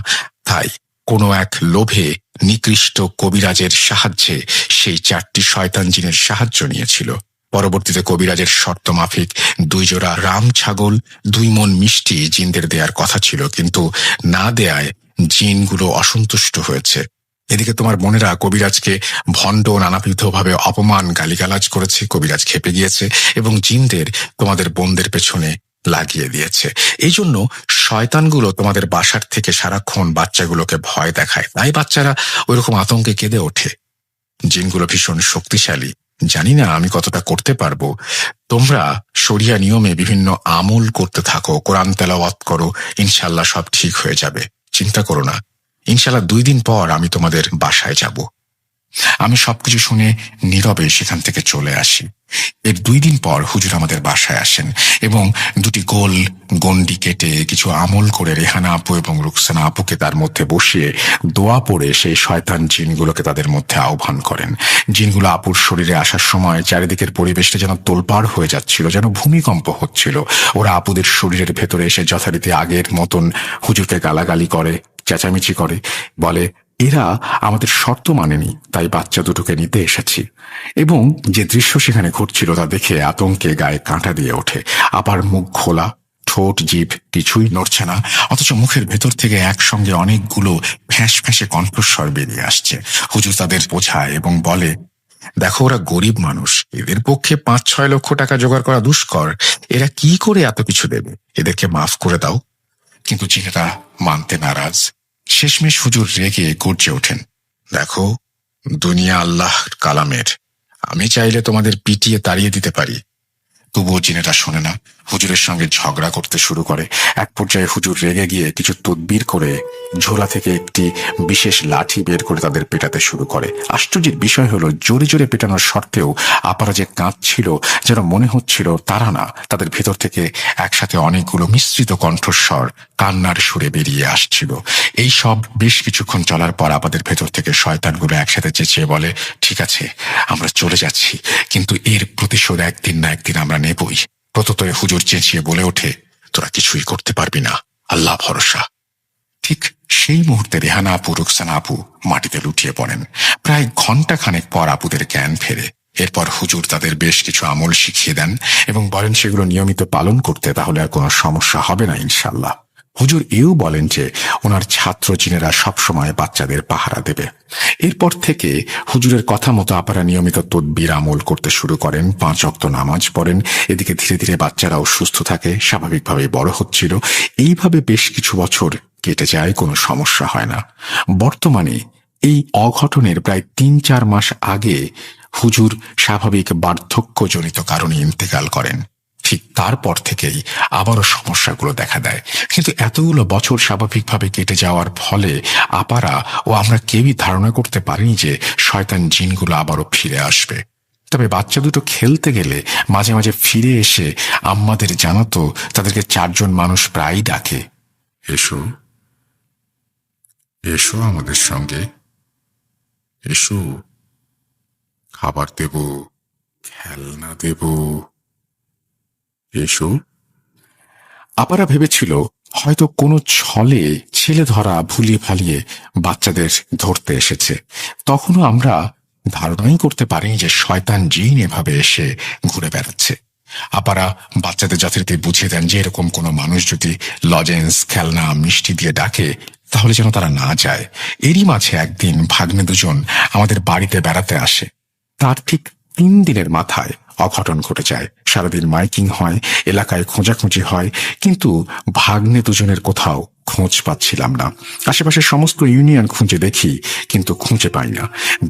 তাই কোনো এক লোভে নিকৃষ্ট কবিরাজের সাহায্যে সেই 4টি শয়তান জিনের সাহায্য নিয়েছিল। পরবর্তীতে কবিরাজের শর্ত মাফিক 2 জোড়া রাম ছাগল, 2 মণ মিষ্টি জিনদের দেওয়ার কথা ছিল, কিন্তু না দেয়ায় জিনগুলো অসন্তুষ্ট হয়েছে। এদিকে তোমার বোনেরা কবিরাজকে ভণ্ড নানাবিধভাবে অপমান গালিগালাজ করেছে। কবিরাজ ক্ষেপে গিয়েছে এবং জিনদের তোমাদের বোনদের পেছনে লাগিয়ে দিয়েছে। এই জন্য শয়তানগুলো তোমাদের বাসার থেকে সারাক্ষণ বাচ্চাগুলোকে ভয় দেখায়, তাই বাচ্চারা ওইরকম আতঙ্কে কেঁদে ওঠে। জিনগুলো ভীষণ শক্তিশালী। জানি না আমি কতটা করতে পারবো। তোমরা শরিয়া নিয়মে বিভিন্ন আমল করতে থাকো, কোরআন তেলাওয়াত করো, ইনশাল্লাহ সব ঠিক হয়ে যাবে, চিন্তা করো না। ইনশাল্লাহ 2 দিন পর আমি তোমাদের বাসায় যাব। আমি সবকিছু শুনে নীরবে সেখান থেকে চলে আসি। এর 2 দিন পর হুজুর আমাদের বাসায় আসেন এবং 2টি গোল গন্ডি কেটে কিছু আমল করে রেহানা আপু এবং রুকসানা আপুকে তার মধ্যে বসিয়ে দোয়া পড়ে সেই শয়তান জিনগুলোকে তাদের মধ্যে আহ্বান করেন। জিনগুলো আপুর শরীরে আসার সময় চারিদিকের পরিবেশটা যেন তোলপাড় হয়ে যাচ্ছিল, যেন ভূমিকম্প হচ্ছিল। ওরা আপুদের শরীরের ভেতরে এসে যথারীতি আগের মতন হুজুরকে গালাগালি করে, চেঁচামেচি করে, বলে এরা আমাদের শর্ত মানেনি, তাই বাচ্চা দুটোকে নিতে এসেছি। এবং যে দৃশ্য সেখানে ঘটছিল তা দেখে আতঙ্কে গায়ে কাঁটা দিয়ে ওঠে। আবার মুখ খোলা, ঠোঁট জিভ কিছুই নড়ছে না, অথচ মুখের ভেতর থেকে একসঙ্গে অনেকগুলো ফ্যাঁস ফ্যাঁসে কণ্ঠস্বর বেরিয়ে আসছে। হুজুর তাদের বোঝায় এবং বলে, দেখো ওরা গরিব মানুষ, এদের পক্ষে 5-6 লক্ষ টাকা জোগাড় করা দুষ্কর, এরা কি করে এত কিছু দেবে, এদেরকে মাফ করে দাও। কিন্তু জিনেরা মানতে নারাজ। শেষমেশ হুজুর রেগে গর্জে ওঠেন, দেখো দুনিয়া আল্লাহর কালামের, আমি চাইলে তোমাদের পিটিয়ে তাড়িয়ে দিতে পারি। তবুও জিনেরা শোনে না, হুজুরের সঙ্গে ঝগড়া করতে শুরু করে। এক পর্যায়ে হুজুর রেগে গিয়ে কিছু তদবির করে ঝোলা থেকে একটি বিশেষ লাঠি বের করে তাদের পেটাতে শুরু করে। আশ্চর্যের বিষয় হলো, জোরে জোরে পেটানোর সত্ত্বেও আপারা যে কাঁদছিল, যেন মনে হচ্ছিল তারা না, তাদের ভেতর থেকে একসাথে অনেকগুলো মিশ্রিত কণ্ঠস্বর কান্নার সুরে বেরিয়ে আসছিল। এই সব বেশ কিছুক্ষণ চলার পর আমাদের ভেতর থেকে শয়তানগুলো একসাথে চেঁচিয়ে বলে, ঠিক আছে, আমরা চলে যাচ্ছি, কিন্তু এর প্রতিশোধ একদিন না একদিন আমরা নেবই। প্রত্যুত্তরে হুজুর চেঁচিয়ে বলে ওঠে, তোরা কিছুই করতে পারবি না, আল্লাহ ভরসা। ঠিক সেই মুহূর্তে রেহানা আপু, রুকসানা আপু মাটিতে লুটিয়ে পড়েন। প্রায় ঘন্টা খানেক পর আপুদের জ্ঞান ফেরে। এরপর হুজুর তাদের বেশ কিছু আমল শিখিয়ে দেন এবং বলেন সেগুলো নিয়মিত পালন করতে, তাহলে আর কোনো সমস্যা হবে না ইনশাল্লাহ। হুজুর এও বলেন যে ওনার ছাত্র জিনেরা সবসময় বাচ্চাদের পাহারা দেবে। এরপর থেকে হুজুরের কথা মতো আপারা নিয়মিত তদবির আমল করতে শুরু করেন, 5 ওয়াক্ত নামাজ পড়েন। এদিকে ধীরে ধীরে বাচ্চারাও সুস্থ থাকে, স্বাভাবিকভাবে বড় হচ্ছিল। এইভাবে বেশ কিছু বছর কেটে যায়, কোনো সমস্যা হয় না। বর্তমানে এই অঘটনের প্রায় 3-4 মাস আগে হুজুর স্বাভাবিক বার্ধক্যজনিত কারণে ইন্তেকাল করেন। ঠিক তারপর থেকেই আবারও সমস্যাগুলো দেখা দেয়। কিন্তু এতগুলো বছর স্বাভাবিকভাবে কেটে যাওয়ার ফলে আপারা ও আমরা কেউই ধারণা করতে পারিনি যে শয়তান জিনগুলো আবারও ফিরে আসবে। তবে বাচ্চা দুটো খেলতে গেলে মাঝে মাঝে ফিরে এসে আম্মাদের জানাতো তাদেরকে 4 জন মানুষ প্রায়ই ডাকে, এসো, এসো আমাদের সঙ্গে, এসো, খাবার দেব, খেলনা দেব, এসো। আপারা ভেবেছিল হয়তো কোনো ছলে ছেলে ধরা ভুলিয়ে ফালিয়ে বাচ্চাদের ধরতে এসেছে। তখনও আমরা ধারণাই করতে পারিনি যে শয়তান জিন এভাবে এসে ঘুরে বেড়াচ্ছে। আপারা বাচ্চাদের যথারীতি বুঝিয়ে দেন যে এরকম কোনো মানুষ যদি লজেন্স, খেলনা, মিষ্টি দিয়ে ডাকে তাহলে যেন তারা না যায়। এরই মাঝে একদিন ভাগ্নে দুজন আমাদের বাড়িতে বেড়াতে আসে। তার ঠিক 3 দিনের মাথায় অঘটন ঘটে যায়। সারাদিন মাইকিং হয়, এলাকায় খোঁজাখুঁজি হয়, কিন্তু ভাগ্নে দুজনের কোথাও খোঁজ পাচ্ছিলাম না। আশেপাশে সমস্ত ইউনিয়ন খুঁজে দেখি, কিন্তু খুঁজে পাই না।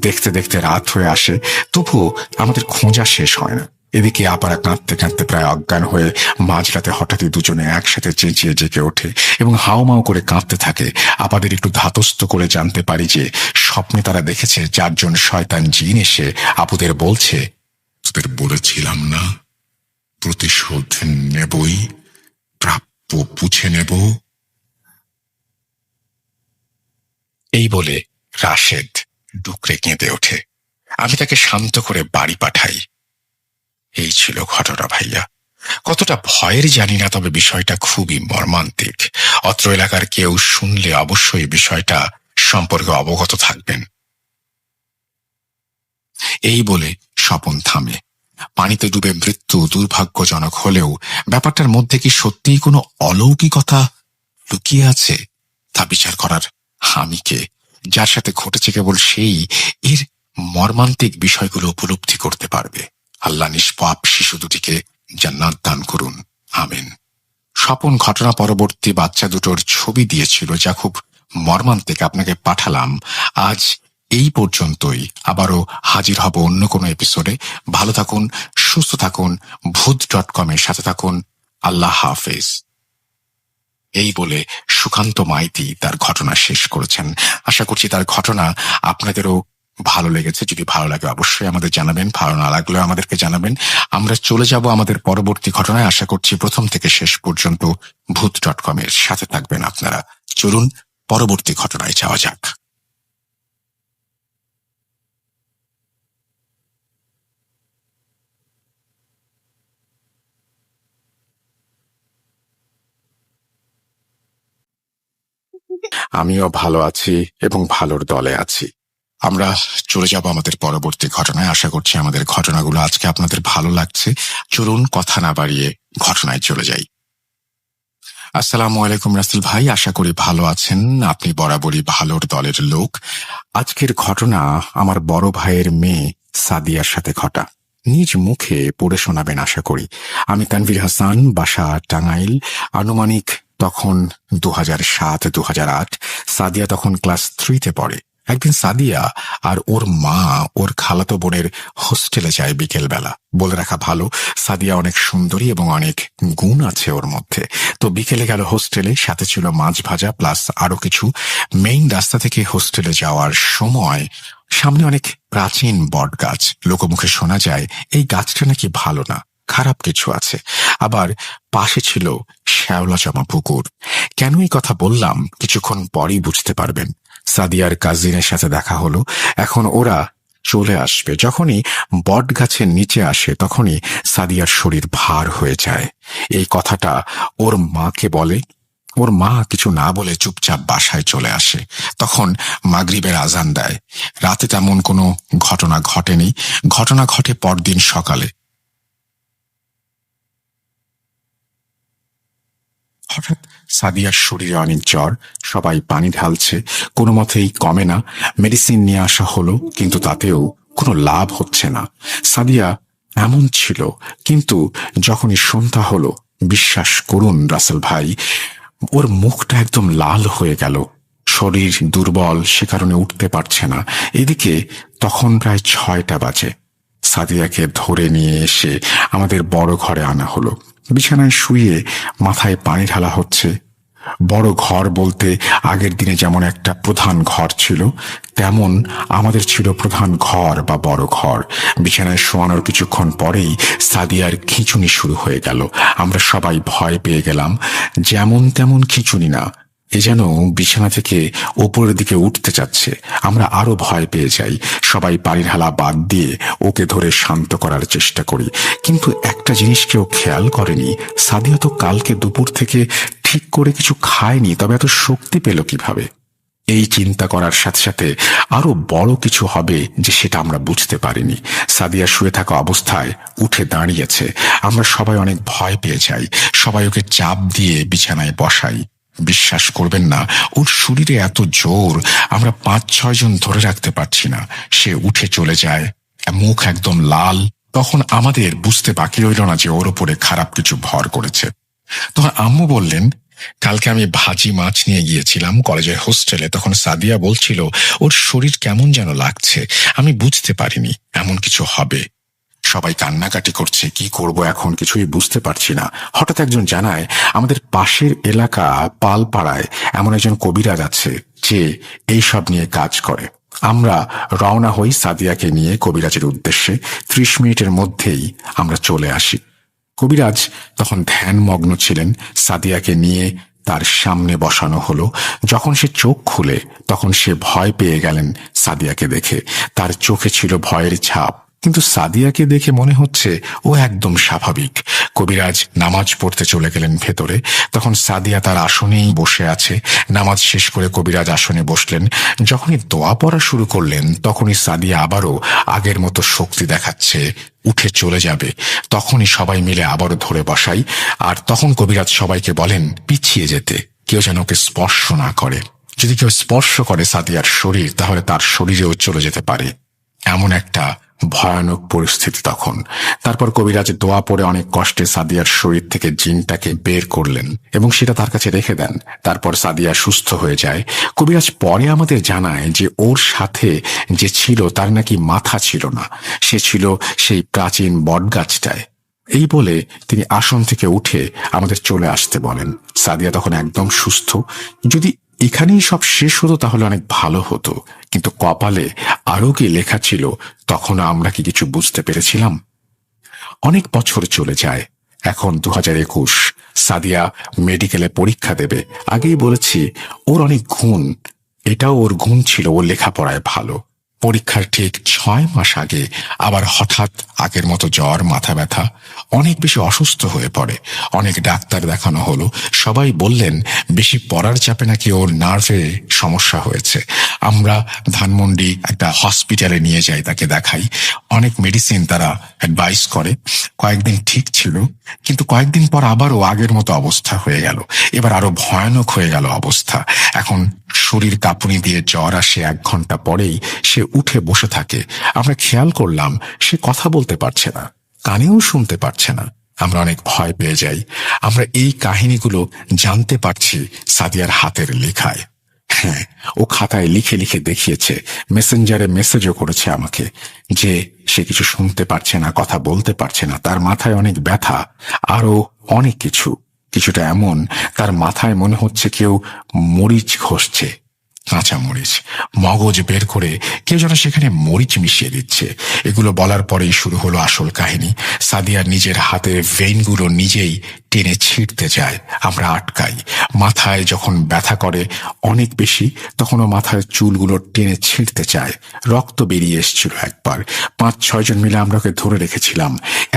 দেখতে দেখতে রাত হয়ে আসে, তবুও আমাদের খোঁজা শেষ হয় না। এদিকে আপারা কাঁদতে কাঁদতে প্রায় অজ্ঞান হয়ে মাঝরাতে হঠাৎই দুজনে একসাথে চেঁচিয়ে জেগে ওঠে এবং হাউমাউ করে কাঁদতে থাকে। আপাদের একটু ধাতস্থ করে জানতে পারি যে স্বপ্নে তারা দেখেছে 4 জন শয়তান জিন এসে আপুদের বলছে, তোদের বলেছিলাম না প্রতিশোধ নেবই, প্রাপ্য বুঝে নেব। এই বলে রাশেদ ডুকরে কেঁদে ওঠে। আমি তাকে শান্ত করে বাড়ি পাঠাই। এই ছিল ঘটনা ভাইয়া। কতটা ভয়ের জানি না, তবে বিষয়টা খুবই মর্মান্তিক। অত্র এলাকার কেউ শুনলে অবশ্যই বিষয়টা সম্পর্কে অবগত থাকবেন। এই বলে স্বপন থামে। পানিতে ডুবে মৃত্যু দুর্ভাগ্যজনক হলেও ব্যাপারটার মধ্যে কি সত্যিই কোনো অলৌকিকতা লুকিয়ে আছে তা বিচার করার আমি কে? যার সাথে ঘটেছে কেবল সেই এর মর্মান্তিক বিষয়গুলো উপলব্ধি করতে পারবে। আল্লাহ নিষ্পাপ শিশু দুটিকে জান্নাত দান করুন, আমিন। স্বপন ঘটনা পরবর্তী বাচ্চা দুটোর ছবি দিয়েছিল, যা খুব মর্মান্তিক, আপনাকে পাঠালাম। আজ এই পর্যন্তই। আবারও হাজির হব অন্য কোনো এপিসোডে। ভালো থাকুন, সুস্থ থাকুন, ভূত.com এর সাথে থাকুন। আল্লাহ হাফেজ। এই বলে সুকান্ত মাইতি তার ঘটনা শেষ করেছেন। আশা করছি তার ঘটনা আপনাদেরও ভালো লেগেছে। যদি ভালো লাগে অবশ্যই আমাদের জানাবেন, ভালো না লাগলেও আমাদেরকে জানাবেন। আমরা চলে যাব আমাদের পরবর্তী ঘটনায়। আশা করছি প্রথম থেকে শেষ পর্যন্ত ভূত.com এর সাথে থাকবেন আপনারা। চলুন পরবর্তী ঘটনায় যাওয়া যাক। আমিও ভালো আছি এবং ভালোর দলে আছি। আমরা চলে যাব আমাদের পরবর্তী ঘটনায়। আশা করছি আমাদের ঘটনাগুলো আজকে আপনাদের ভালো লাগছে। চলুন কথা না বাড়িয়ে ঘটনায় চলে যাই। আসসালামু আলাইকুম রাসেল ভাই, আশা করি ভালো আছেন। আপনি বরাবরই ভালোর দলের লোক। আজকের ঘটনা আমার বড় ভাইয়ের মেয়ে সাদিয়ার সাথে ঘটা। নিজ মুখে পড়ে শোনাবেন আশা করি। আমি তানভীর হাসান, বাসা টাঙ্গাইল। আনুমানিক তখন 2007-2008। সাদিয়া তখন ক্লাস 3-তে পড়ে। একদিন সাদিয়া আর ওর মা ওর খালাতো বোনের হোস্টেলে যায় বিকেলবেলা। বলে রাখা ভালো, সাদিয়া অনেক সুন্দরী এবং অনেক গুণ আছে ওর মধ্যে। তো বিকেলে গেল হোস্টেলে, সাথে ছিল মাছ ভাজা প্লাস আরো কিছু। মেইন রাস্তা থেকে হোস্টেলে যাওয়ার সময় সামনে অনেক প্রাচীন বট গাছ। লোকমুখে শোনা যায় এই গাছটা নাকি ভালো না, খারাপ কিছু আছে। আবার পাশে ছিল শ্যাওলা জমা পুকুর। কেন এই কথা বললাম কিছুক্ষণ পরেই বুঝতে পারবেন। সাদিয়ার কাজিনের সাথে দেখা হলো, এখন ওরা চলে আসবে। যখনই বট গাছের নিচে আসে তখনই সাদিয়ার শরীর ভার হয়ে যায়। এই কথাটা ওর মাকে বলে। ওর মা কিছু না বলে চুপচাপ বাসায় চলে আসে। তখন মাগরিবের আজান দেয়। রাতে তেমন কোনো ঘটনা ঘটেনি। ঘটনা ঘটে পরদিন সকালে। হঠাৎ সাদিয়ার শরীরে অনেক জ্বর, সবাই পানি ঢালছে, কোনো মতেই কমে না। মেডিসিন নিয়ে আসা হলো, কিন্তু তাতেও কোনো লাভ হচ্ছে না। সাদিয়া এমন ছিল, কিন্তু যখনই সন্ধ্যা হলো, বিশ্বাস করুন রাসেল ভাই, ওর মুখটা একদম লাল হয়ে গেল। শরীর দুর্বল, সে কারণে উঠতে পারছে না। এদিকে তখন প্রায় 6টা বাজে। সাদিয়াকে ধরে নিয়ে এসে আমাদের বড় ঘরে আনা হলো। বিছানায় শুয়ে মাথায় পানি ঢালা হচ্ছে। বড় ঘর বলতে আগের দিনে যেমন একটা প্রধান ঘর ছিল, তেমন আমাদের ছিল প্রধান ঘর বা বড় ঘর। বিছানায় শোয়ানোর কিছুক্ষণ পরেই সাদিয়ার খিঁচুনি শুরু হয়ে গেল। আমরা সবাই ভয় পেয়ে গেলাম। যেমন তেমন খিঁচুনি না, এ যেন বিছানা থেকে ওপরের দিকে উঠতে চাচ্ছে। আমরা আরো ভয় পেয়ে যাই। সবাই পানি ঢালা বাদ দিয়ে ওকে ধরে শান্ত করার চেষ্টা করি। কিন্তু একটা জিনিস কেউ খেয়াল করেনি, সাদিয়া তো কালকে দুপুর থেকে ঠিক করে কিছু খায়নি, তবে এত শক্তি পেল কিভাবে? এই চিন্তা করার সাথে সাথে আরো বড় কিছু হবে যে সেটা আমরা বুঝতে পারিনি। সাদিয়া শুয়ে থাকা অবস্থায় উঠে দাঁড়িয়েছে। আমরা সবাই অনেক ভয় পেয়ে যাই। সবাই ওকে চাপ দিয়ে বিছানায় বসাই। বিশ্বাস করবেন না, ওর শরীরে এত জোর আমরা 5-6 জন ধরে রাখতে পারছি না। সে উঠে চলে যায়, মুখ একদম লাল। তখন আমাদের বুঝতে বাকি রইল না যে ওর উপরে খারাপ কিছু ভর করেছে। তখন আম্মু বললেন, কালকে আমি ভাজি মাছ নিয়ে গিয়েছিলাম কলেজের হোস্টেলে। তখন সাদিয়া বলছিল ওর শরীর কেমন যেন লাগছে। আমি বুঝতে পারিনি এমন কিছু হবে। সবাই কান্নাকাটি করছে, কি করব এখন কিছুই বুঝতে পারছি না। হঠাৎ একজন জানায় আমাদের পাশের এলাকা পালপাড়ায় এমন একজন কবিরাজ আছে যে এইসব নিয়ে কাজ করে। আমরা রওনা হই সাদিয়াকে নিয়ে কবিরাজের উদ্দেশ্যে। 30 মিনিটের মধ্যেই আমরা চলে আসি। কবিরাজ তখন ধ্যানমগ্ন ছিলেন। সাদিয়াকে নিয়ে তার সামনে বসানো হলো। যখন সে চোখ খুলে তখন সে ভয় পেয়ে গেলেন সাদিয়াকে দেখে। তার চোখে ছিল ভয়ের ছাপ, কিন্তু সাদিয়াকে দেখে মনে হচ্ছে ও একদম স্বাভাবিক। কবিরাজ নামাজ পড়তে চলে গেলেন ভেতরে। তখন সাদিয়া তার আসনেই বসে আছে। নামাজ শেষ করে কবিরাজ আসনে বসলেন। যখনই দোয়া পড়া শুরু করলেন তখনই সাদিয়া আবারও আগের মতো শক্তি দেখাচ্ছে, উঠে চলে যাবে। তখনই সবাই মিলে আবারও ধরে বসাই। আর তখন কবিরাজ সবাইকে বলেন পিছিয়ে যেতে, কেউ যেন ওকে স্পর্শ না করে। যদি কেউ স্পর্শ করে সাদিয়ার শরীর, তাহলে তার শরীরেও চলে যেতে পারে। এমন একটা ভয়ানক পরিস্থিতি তখন। তারপর কবিরাজ দোয়া পড়ে অনেক কষ্টে সাদিয়ার শরীর থেকে জিনটাকে বের করলেন এবং সেটা তার কাছে রেখে দেন। তারপর সাদিয়া সুস্থ হয়ে যায়। কবিরাজ পরে আমাদের জানায় যে ওর সাথে যে ছিল তার নাকি মাথা ছিল না, সে ছিল সেই প্রাচীন বটগাছটায়। এই বলে তিনি আসন থেকে উঠে আমাদের চলে আসতে বলেন। সাদিয়া তখন একদম সুস্থ। যদি এখানেই সব শেষ হতো তাহলে অনেক ভালো হতো, কিন্তু কপালে আরো কি লেখা ছিল তখনও আমরা কি কিছু বুঝতে পেরেছিলাম? অনেক বছর চলে যায়। এখন 2021। সাদিয়া মেডিকেলে পরীক্ষা দেবে। আগেই বলেছি ওর অনেক গুণ। এটাও ওর গুণ ছিল, ও লেখাপড়ায় ভালো। পরীক্ষার ঠিক 6 মাস আগে আবার হঠাৎ আগের মতো জ্বর, মাথা ব্যথা, অনেক বেশি অসুস্থ হয়ে পড়ে। অনেক ডাক্তার দেখানো হলো। সবাই বললেন বেশি পড়ার চাপে নাকি ওর নার্ভে সমস্যা হয়েছে। আমরা ধানমন্ডি একটা হসপিটালে নিয়ে যাই, তাকে দেখাই। অনেক মেডিসিন তারা অ্যাডভাইস করে। কয়েকদিন ঠিক ছিল, কিন্তু কয়েকদিন পর আবারও আগের মতো অবস্থা হয়ে গেল। এবার আরো ভয়ানক হয়ে গেল অবস্থা। এখন শরীর কাঁপুনি দিয়ে জ্বর আসে। 1 ঘন্টা পরেই সে উঠে বসে থাকে। আমরা খেয়াল করলাম সে কথা বলতে পারছে না, কানেও শুনতে পারছে না। আমরা অনেক ভয় পেয়ে যাই। আমরা এই কাহিনীগুলো জানতে পারছি সাদিয়ার হাতের লেখায়। হ্যাঁ, ও খাতায় লিখে লিখে দেখিয়েছে, মেসেঞ্জারে মেসেজও করেছে আমাকে, যে সে কিছু শুনতে পারছে না, কথা বলতে পারছে না, তার মাথায় অনেক ব্যথা, আরো অনেক কিছু। কিছুটা এমন, তার মাথায় মনে হচ্ছে কেউ মরিচ ঘষছে, কাঁচা মরিচ। মগজ বের করে কেউ যেন সেখানে মরিচ মিশিয়ে দিচ্ছে। এগুলো বলার পরেই শুরু হলো আসল কাহিনী। সাদিয়া নিজের হাতের ভেইনগুলো নিজেই টেনে ছিঁড়তে যায়, আমরা আটকাই। মাথায় যখন ব্যথা করে অনেক বেশি, তখন ও মাথার চুলগুলো টেনে ছিঁড়তে চায়। রক্ত বেরিয়ে এসেছিল একবার। 5-6 জন মিলে আমরা ওকে ধরে রেখেছিলাম।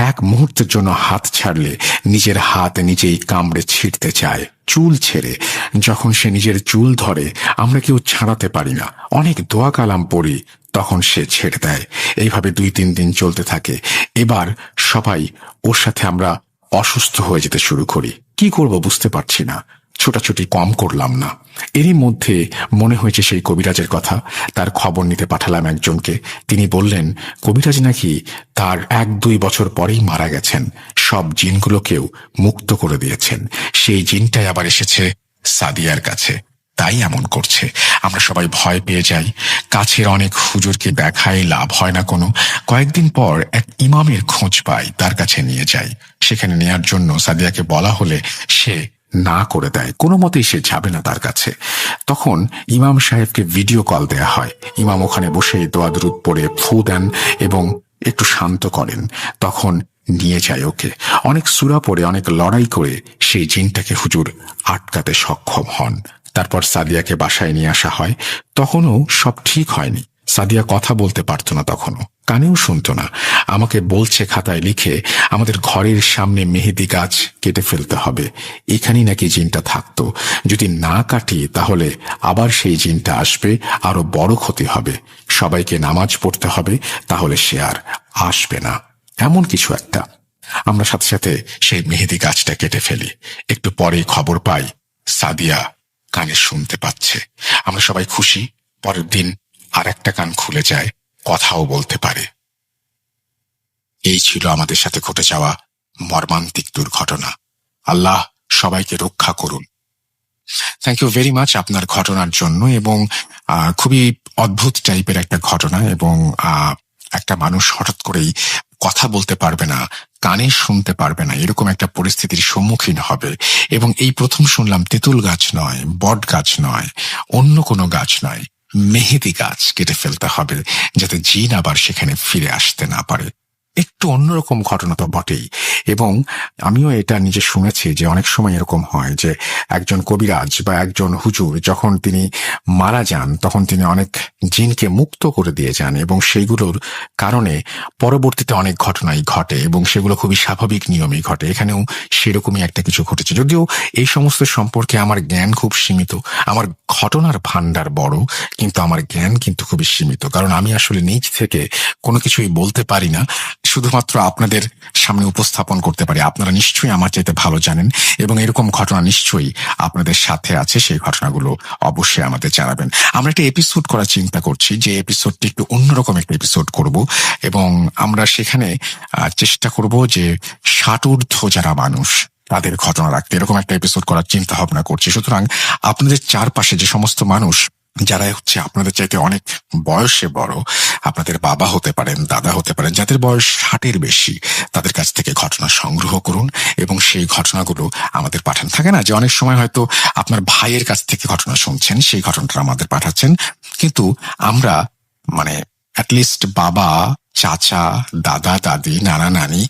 এক মুহূর্তের জন্য হাত ছাড়লে নিজের হাত নিজেই কামড়ে ছিঁড়তে চায়, চুল ছেড়ে। যখন সে নিজের চুল ধরে আমরা কেউ ছাড়াতে পারি না, অনেক দোয়া কালাম পড়ি, তখন সে ছেড়ে দেয়। এইভাবে 2-3 দিন চলতে থাকে। এবার সবাই ওর সাথে আমরা অসুস্থ হয়ে যেতে শুরু করি। কি করব বুঝতে পারছি না। ছোটাছুটি কম করলাম না। এরই মধ্যে মনে হয়েছে সেই কবিরাজের কথা। তার খবর নিতে পাঠালাম একজনকে। তিনি বললেন কবিরাজ নাকি তার 1-2 বছর পরেই মারা গেছেন, সব জিনগুলোকেও মুক্ত করে দিয়েছেন। সেই জিনটাই আবার এসেছে সাদিয়ার কাছে, তাই এমন করছে। আমরা সবাই ভয় পেয়ে যাই। কাছের অনেক হুজুরকে দেখাই, লাভ হয় না কোনো। কয়েকদিন পর এক ইমামের খোঁজ পাই, তার কাছে নিয়ে যাই। সেখানে নেয়ার জন্য সাদিয়াকে বলা হলে সে না করে দেয়, কোনো মতেই সে যাবে না তার কাছে। তখন ইমাম সাহেবকে ভিডিও কল দেয়া হয়। ইমাম ওখানে বসে দোয়া দুরুদ পড়ে ফু দেন এবং একটু শান্ত করেন। তখন নিয়ে যায় ওকে। অনেক সূরা পড়ে, অনেক লড়াই করে সেই জিনটাকে হুজুর আটকাতে সক্ষম হন। তারপর সাদিয়াকে বাসায় নিয়ে আসা হয়। তখনও সব ঠিক হয়নি। সাদিয়া কথা বলতে পারত না, তখনও কানেও শুনত না। আমাকে বলছে খাতায় লিখে, আমাদের ঘরের সামনে মেহেদি গাছ কেটে ফেলতে হবে, এখানেই নাকি জিনটা থাকতো। যদি না কাটি তাহলে আবার সেই জিনটা আসবে, আরো বড় ক্ষতি হবে। সবাইকে নামাজ পড়তে হবে, তাহলে সে আর আসবে না, এমন কিছু একটা। আমরা সাথে সাথে সেই মেহেদি গাছটা কেটে ফেলি। একটু পরেই খবর পাই সাদিয়া কানে শুনতে পাচ্ছে। আমরা সবাই খুশি। পরের দিন আর একটা কান খুলে যায়, কথাও বলতে পারে। এই ছিল আমাদের সাথে ঘটে যাওয়া মর্মান্তিক দুর্ঘটনা। আল্লাহ সবাইকে রক্ষা করুন। থ্যাংক ইউ ভেরি মাচ আপনার ঘটনার জন্য। এবং খুবই অদ্ভুত টাইপের একটা ঘটনা। এবং একটা মানুষ হঠাৎ করেই কথা বলতে পারবে না, কানে শুনতে পারবে না, এরকম একটা পরিস্থিতির সম্মুখীন হবে। এবং এই প্রথম শুনলাম তেঁতুল গাছ নয়, বট গাছ নয়, অন্য কোনো গাছ নয়, মেহেদি গাছ কেটে ফেলতে হবে, যাতে জিন আবার সেখানে ফিরে আসতে না পারে। একটু অন্যরকম ঘটনা তো বটেই। এবং আমিও এটা নিজে শুনেছি যে অনেক সময় এরকম হয় যে একজন কবিরাজ বা একজন হুজুর যখন তিনি মারা যান, তখন তিনি অনেক জিনকে মুক্ত করে দিয়ে যান, এবং সেইগুলোর কারণে পরবর্তীতে অনেক ঘটনাই ঘটে, এবং সেগুলো খুবই স্বাভাবিক নিয়মেই ঘটে। এখানেও সেরকমই একটা কিছু ঘটেছে। যদিও এই সমস্ত সম্পর্কে আমার জ্ঞান খুব সীমিত। আমার ঘটনার ভান্ডার বড়, কিন্তু আমার জ্ঞান কিন্তু খুবই সীমিত। কারণ আমি আসলে নিজ থেকে কোনো কিছুই বলতে পারি না, শুধুমাত্র আপনাদের সামনে উপস্থাপন করতে পারি। আপনারা নিশ্চয়ই আমার চাইতে ভালো জানেন, এবং এরকম ঘটনা নিশ্চয়ই আপনাদের সাথে আছে। সেই ঘটনাগুলো অবশ্যই আমাদের জানাবেন। আমরা একটা এপিসোড করার চিন্তা করছি, যে এপিসোডটি একটু অন্যরকম একটা এপিসোড করব, এবং আমরা সেখানে চেষ্টা করব যে ষাটোর্ধ্ব যারা মানুষ তাদের ঘটনা রাখতে, এরকম একটা এপিসোড করার চিন্তা ভাবনা করছি। সুতরাং আপনাদের চারপাশে যে সমস্ত মানুষ যারা হচ্ছে আপনাদের চাইতে অনেক বয়সে বড়, আপনাদের বাবা হতে পারেন, দাদা হতে পারেন, যাদের বয়স 60-এর বেশি, তাদের কাছ থেকে ঘটনা সংগ্রহ করুন এবং সেই ঘটনাগুলো আমাদের পাঠান। থাকে না যে অনেক সময় হয়তো আপনার ভাইয়ের কাছ থেকে ঘটনা শুনছেন, সেই ঘটনাটা আমাদের পাঠাচ্ছেন, কিন্তু আমরা মানে অ্যাটলিস্ট বাবা, চাচা, দাদা, দাদি, নানা, নানি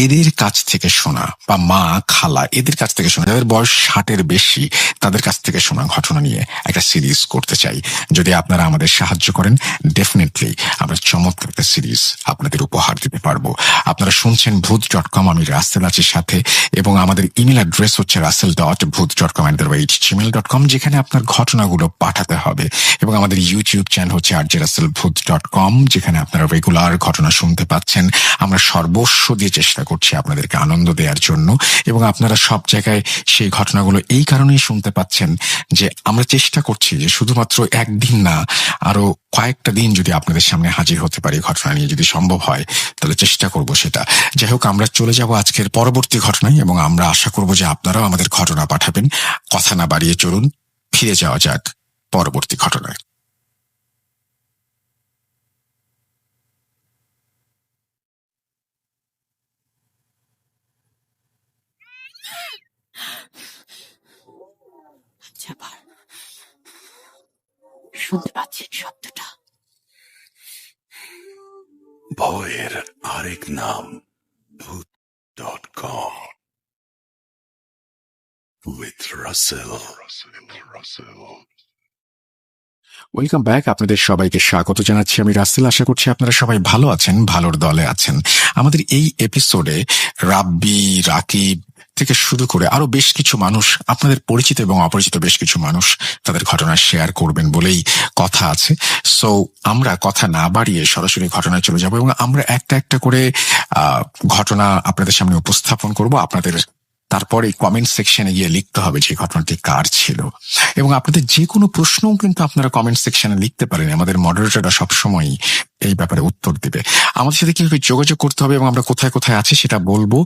এদের কাছ থেকে শোনা, বা মা, খালা এদের কাছ থেকে শোনা, যাদের বয়স 60-এর বেশি, তাদের কাছ থেকে শোনা ঘটনা নিয়ে একটা সিরিজ করতে চাই। যদি আপনারা আমাদের সাহায্য করেন, ডেফিনেটলি আমরা চমৎকার একটা সিরিজ আপনাদের উপহার দিতে পারবো। আপনারা শুনছেন ভূত.com, আমি রাসেল আছি সাথে, এবং আমাদের ইমেল অ্যাড্রেস হচ্ছে rasel.bhut@gmail.com, যেখানে আপনার ঘটনাগুলো পাঠাতে হবে। এবং আমাদের ইউটিউব চ্যানেল হচ্ছে rjraselbhut.com, যেখানে আপনারা রেগুলার ঘটনা শুনতে পাচ্ছেন। আমরা সর্বস্ব দিয়ে চেষ্টা করছি আপনাদেরকে আনন্দ দেওয়ার জন্য, এবং আপনারা সব জায়গায় সেই ঘটনাগুলো এই কারণেই শুনতে পাচ্ছেন যে আমরা চেষ্টা করছি যে শুধুমাত্র একদিন না, আরো কয়েকটা দিন যদি আপনাদের সামনে হাজির হতে পারি ঘটনা নিয়ে, যদি সম্ভব হয় তাহলে চেষ্টা করব সেটা। যাই হোক, আমরা চলে যাব আজকের পরবর্তী ঘটনায়, এবং আমরা আশা করব যে আপনারাও আমাদের ঘটনা পাঠাবেন। কথা না বাড়িয়ে চলুন ফিরে যাওয়া যাক পরবর্তী ঘটনায়। শুনতে পাচ্ছেন শব্দটা? ভয়ের আরেক নাম ভূত.com with Russell. Welcome back. আপনাদের সবাইকে স্বাগত জানাচ্ছি। আমি রাসেল। আশা করছি আপনারা সবাই ভালো আছেন, ভালোর দলে আছেন। আমাদের এই এপিসোডে রাব্বি, রাকিব থেকে শুরু করে আরো বেশ কিছু মানুষ, আপনাদের পরিচিত এবং অপরিচিত বেশ কিছু মানুষ তাদের ঘটনা শেয়ার করবেন বলেই কথা আছে। সো আমরা কথা না বাড়িয়ে সরাসরি ঘটনায় চলে যাব এবং আমরা একটা একটা করে ঘটনা আপনাদের সামনে উপস্থাপন করব। আপনাদের তারপরে কমেন্ট সেকশনে গিয়ে লিখতে হবে যে ঘটনাটি কার ছিল, এবং আপনাদের যে কোনো প্রশ্নও কিন্তু আপনারা কমেন্ট সেকশনে লিখতে পারেন। আমাদের মডারেটররা সবসময় এই ব্যাপারে উত্তর দিবে। আমাদের সাথে কিভাবে যোগাযোগ করতে হবে এবং আমরা কোথায় কোথায় আছি সেটা বলবো।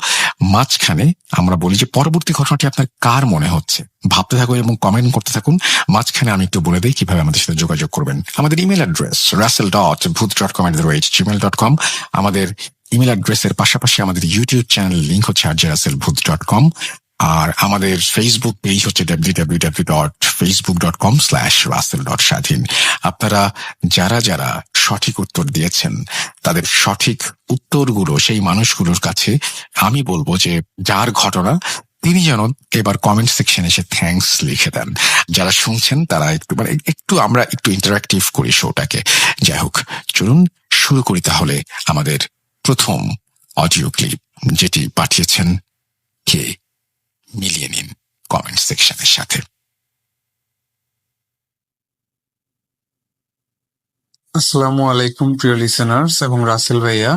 মাঝখানে আমরা বলি যে পরবর্তী ঘটনাটি আপনার কার মনে হচ্ছে, ভাবতে থাকুন এবং কমেন্ট করতে থাকুন। মাঝখানে আমি একটু বলে দিই কিভাবে আমাদের সাথে যোগাযোগ করবেন। আমাদের ইমেল অ্যাড্রেস russell.booth.com@gmail.com। আমাদের ইমেল অ্যাড্রেসের পাশাপাশি আমাদের ইউটিউব চ্যানেল লিঙ্ক হচ্ছে rjrussellbooth.com, আর আমাদের ফেসবুক পেজ হচ্ছে www.facebook.com/russell.স্বাধীন। আপনারা যারা যারা সঠিক উত্তর দিয়েছেন তাদের সঠিক উত্তরগুলো সেই মানুষগুলোর কাছে আমি বলবো যে যার ঘটনা তিনি যেন এবার কমেন্ট সেকশনে এসে থ্যাঙ্কস লিখে দেন। যারা শুনছেন তারা একটু আমরা একটু ইন্টারাক্টিভ করি শোটাকে। যাই হোক, চলুন শুরু করি তাহলে আমাদের প্রথম অডিও ক্লিপ, যেটি পাঠিয়েছেন কে মিলিয়ে নিন কমেন্ট সেকশনের সাথে। আসসালামু আলাইকুম প্রিয় লিসেনার্স এবং রাসেল ভাইয়া।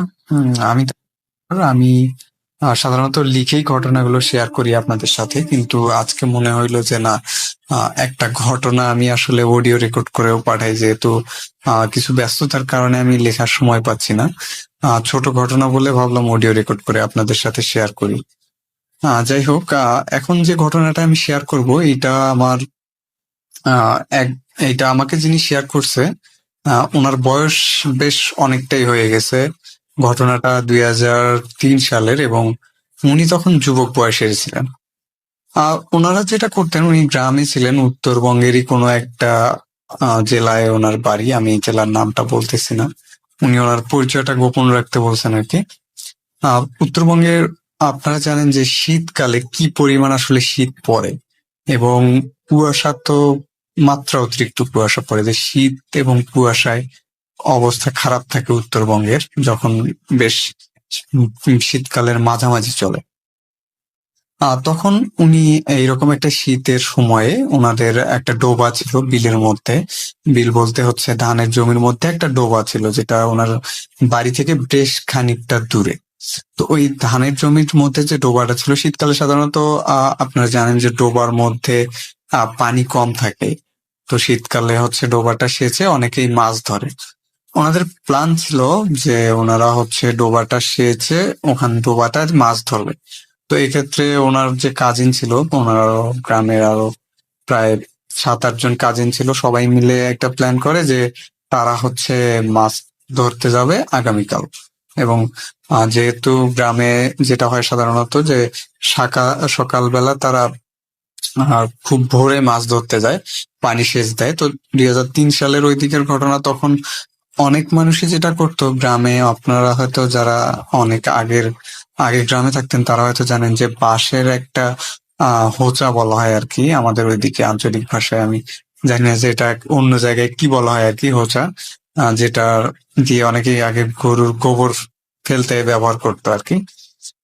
আমি সাধারণত লিখেই ঘটনাগুলো শেয়ার করি আপনাদের সাথে, কিন্তু আজকে মনে হইলো যে না, একটা ঘটনা আমি আসলে অডিও রেকর্ড করেও পাঠাই, যেহেতু কিছু ব্যস্ততার কারণে আমি লেখার সময় পাচ্ছি না। ছোট ঘটনা বলে ভাবলাম অডিও রেকর্ড করে আপনাদের সাথে শেয়ার করি। যাই হোক, এখন যে ঘটনাটা আমি শেয়ার করব এটা আমার এইটা আমাকে যিনি শেয়ার করছে ওনার বয়স বেশ অনেকটাই হয়ে গেছে। ঘটনাটা 2003 সালের এবং উনি তখন যুবক বয়সের ছিলেন। ওনারা যেটা করতেন, উনি গ্রামে ছিলেন, উত্তরবঙ্গেরই কোনো একটা জেলায় ওনার বাড়ি। আমি জেলার নামটা বলতেছি না, উনি ওনার পরিচয়টা গোপন রাখতে বলছেন আর কি। উত্তরবঙ্গের আপনারা জানেন যে শীতকালে কি পরিমাণ আসলে শীত পড়ে, এবং কুয়াশা তো মাত্রা অতিরিক্ত কুয়াশা পড়ে, যে শীত এবং কুয়াশায় অবস্থা খারাপ থাকে উত্তরবঙ্গের যখন বেশ শীতকালের মাঝামাঝি চলে। তখন উনি এইরকম একটা শীতের সময়ে ওনাদের একটা ডোবা ছিল বিলের মধ্যে। বিল বলতে হচ্ছে ধানের জমির মধ্যে একটা ডোবা ছিল, যেটা ওনার বাড়ি থেকে বেশ খানিকটা দূরে। তো ওই ধানের জমির মধ্যে যে ডোবাটা ছিল, শীতকালে সাধারণত আপনারা জানেন যে ডোবার মধ্যে পানি কম থাকে, তো শীতকালে হচ্ছে ডোবাটা সেচে অনেকেই মাছ ধরে। ওনাদের প্ল্যান ছিল যে ওনারা হচ্ছে ডোবাটা সেচে ওখান ডোবাটা মাছ ধরবে। তো এক্ষেত্রে ওনার যে কাজিন ছিল, ওনার গ্রামের আরো প্রায় 7-8 জন কাজিন ছিল, সবাই মিলে একটা প্ল্যান করে যে তারা হচ্ছে মাছ ধরতে যাবে আগামীকাল। এবং যেহেতু গ্রামে যেটা হয় সাধারণত যে সকালবেলা তারা খুব ভোরে মাছ ধরতে যায়, পানি সেচ দেয়। তো 2003 সালের ওই দিকের ঘটনা। তখন অনেক মানুষই যেটা করতো গ্রামে, আপনারা হয়তো যারা অনেক আগে গ্রামে থাকতেন তারা হয়তো জানেন যে বাঁশের একটা হোচা বলা হয় আর কি, আমাদের ওইদিকে আঞ্চলিক ভাষায়, আমি জানি না যে এটা অন্য জায়গায় কি বলা হয় আর কি, হোচা, যেটা দিয়ে অনেকেই আগে গরুর গোবর ফেলতে ব্যবহার করতো আর কি।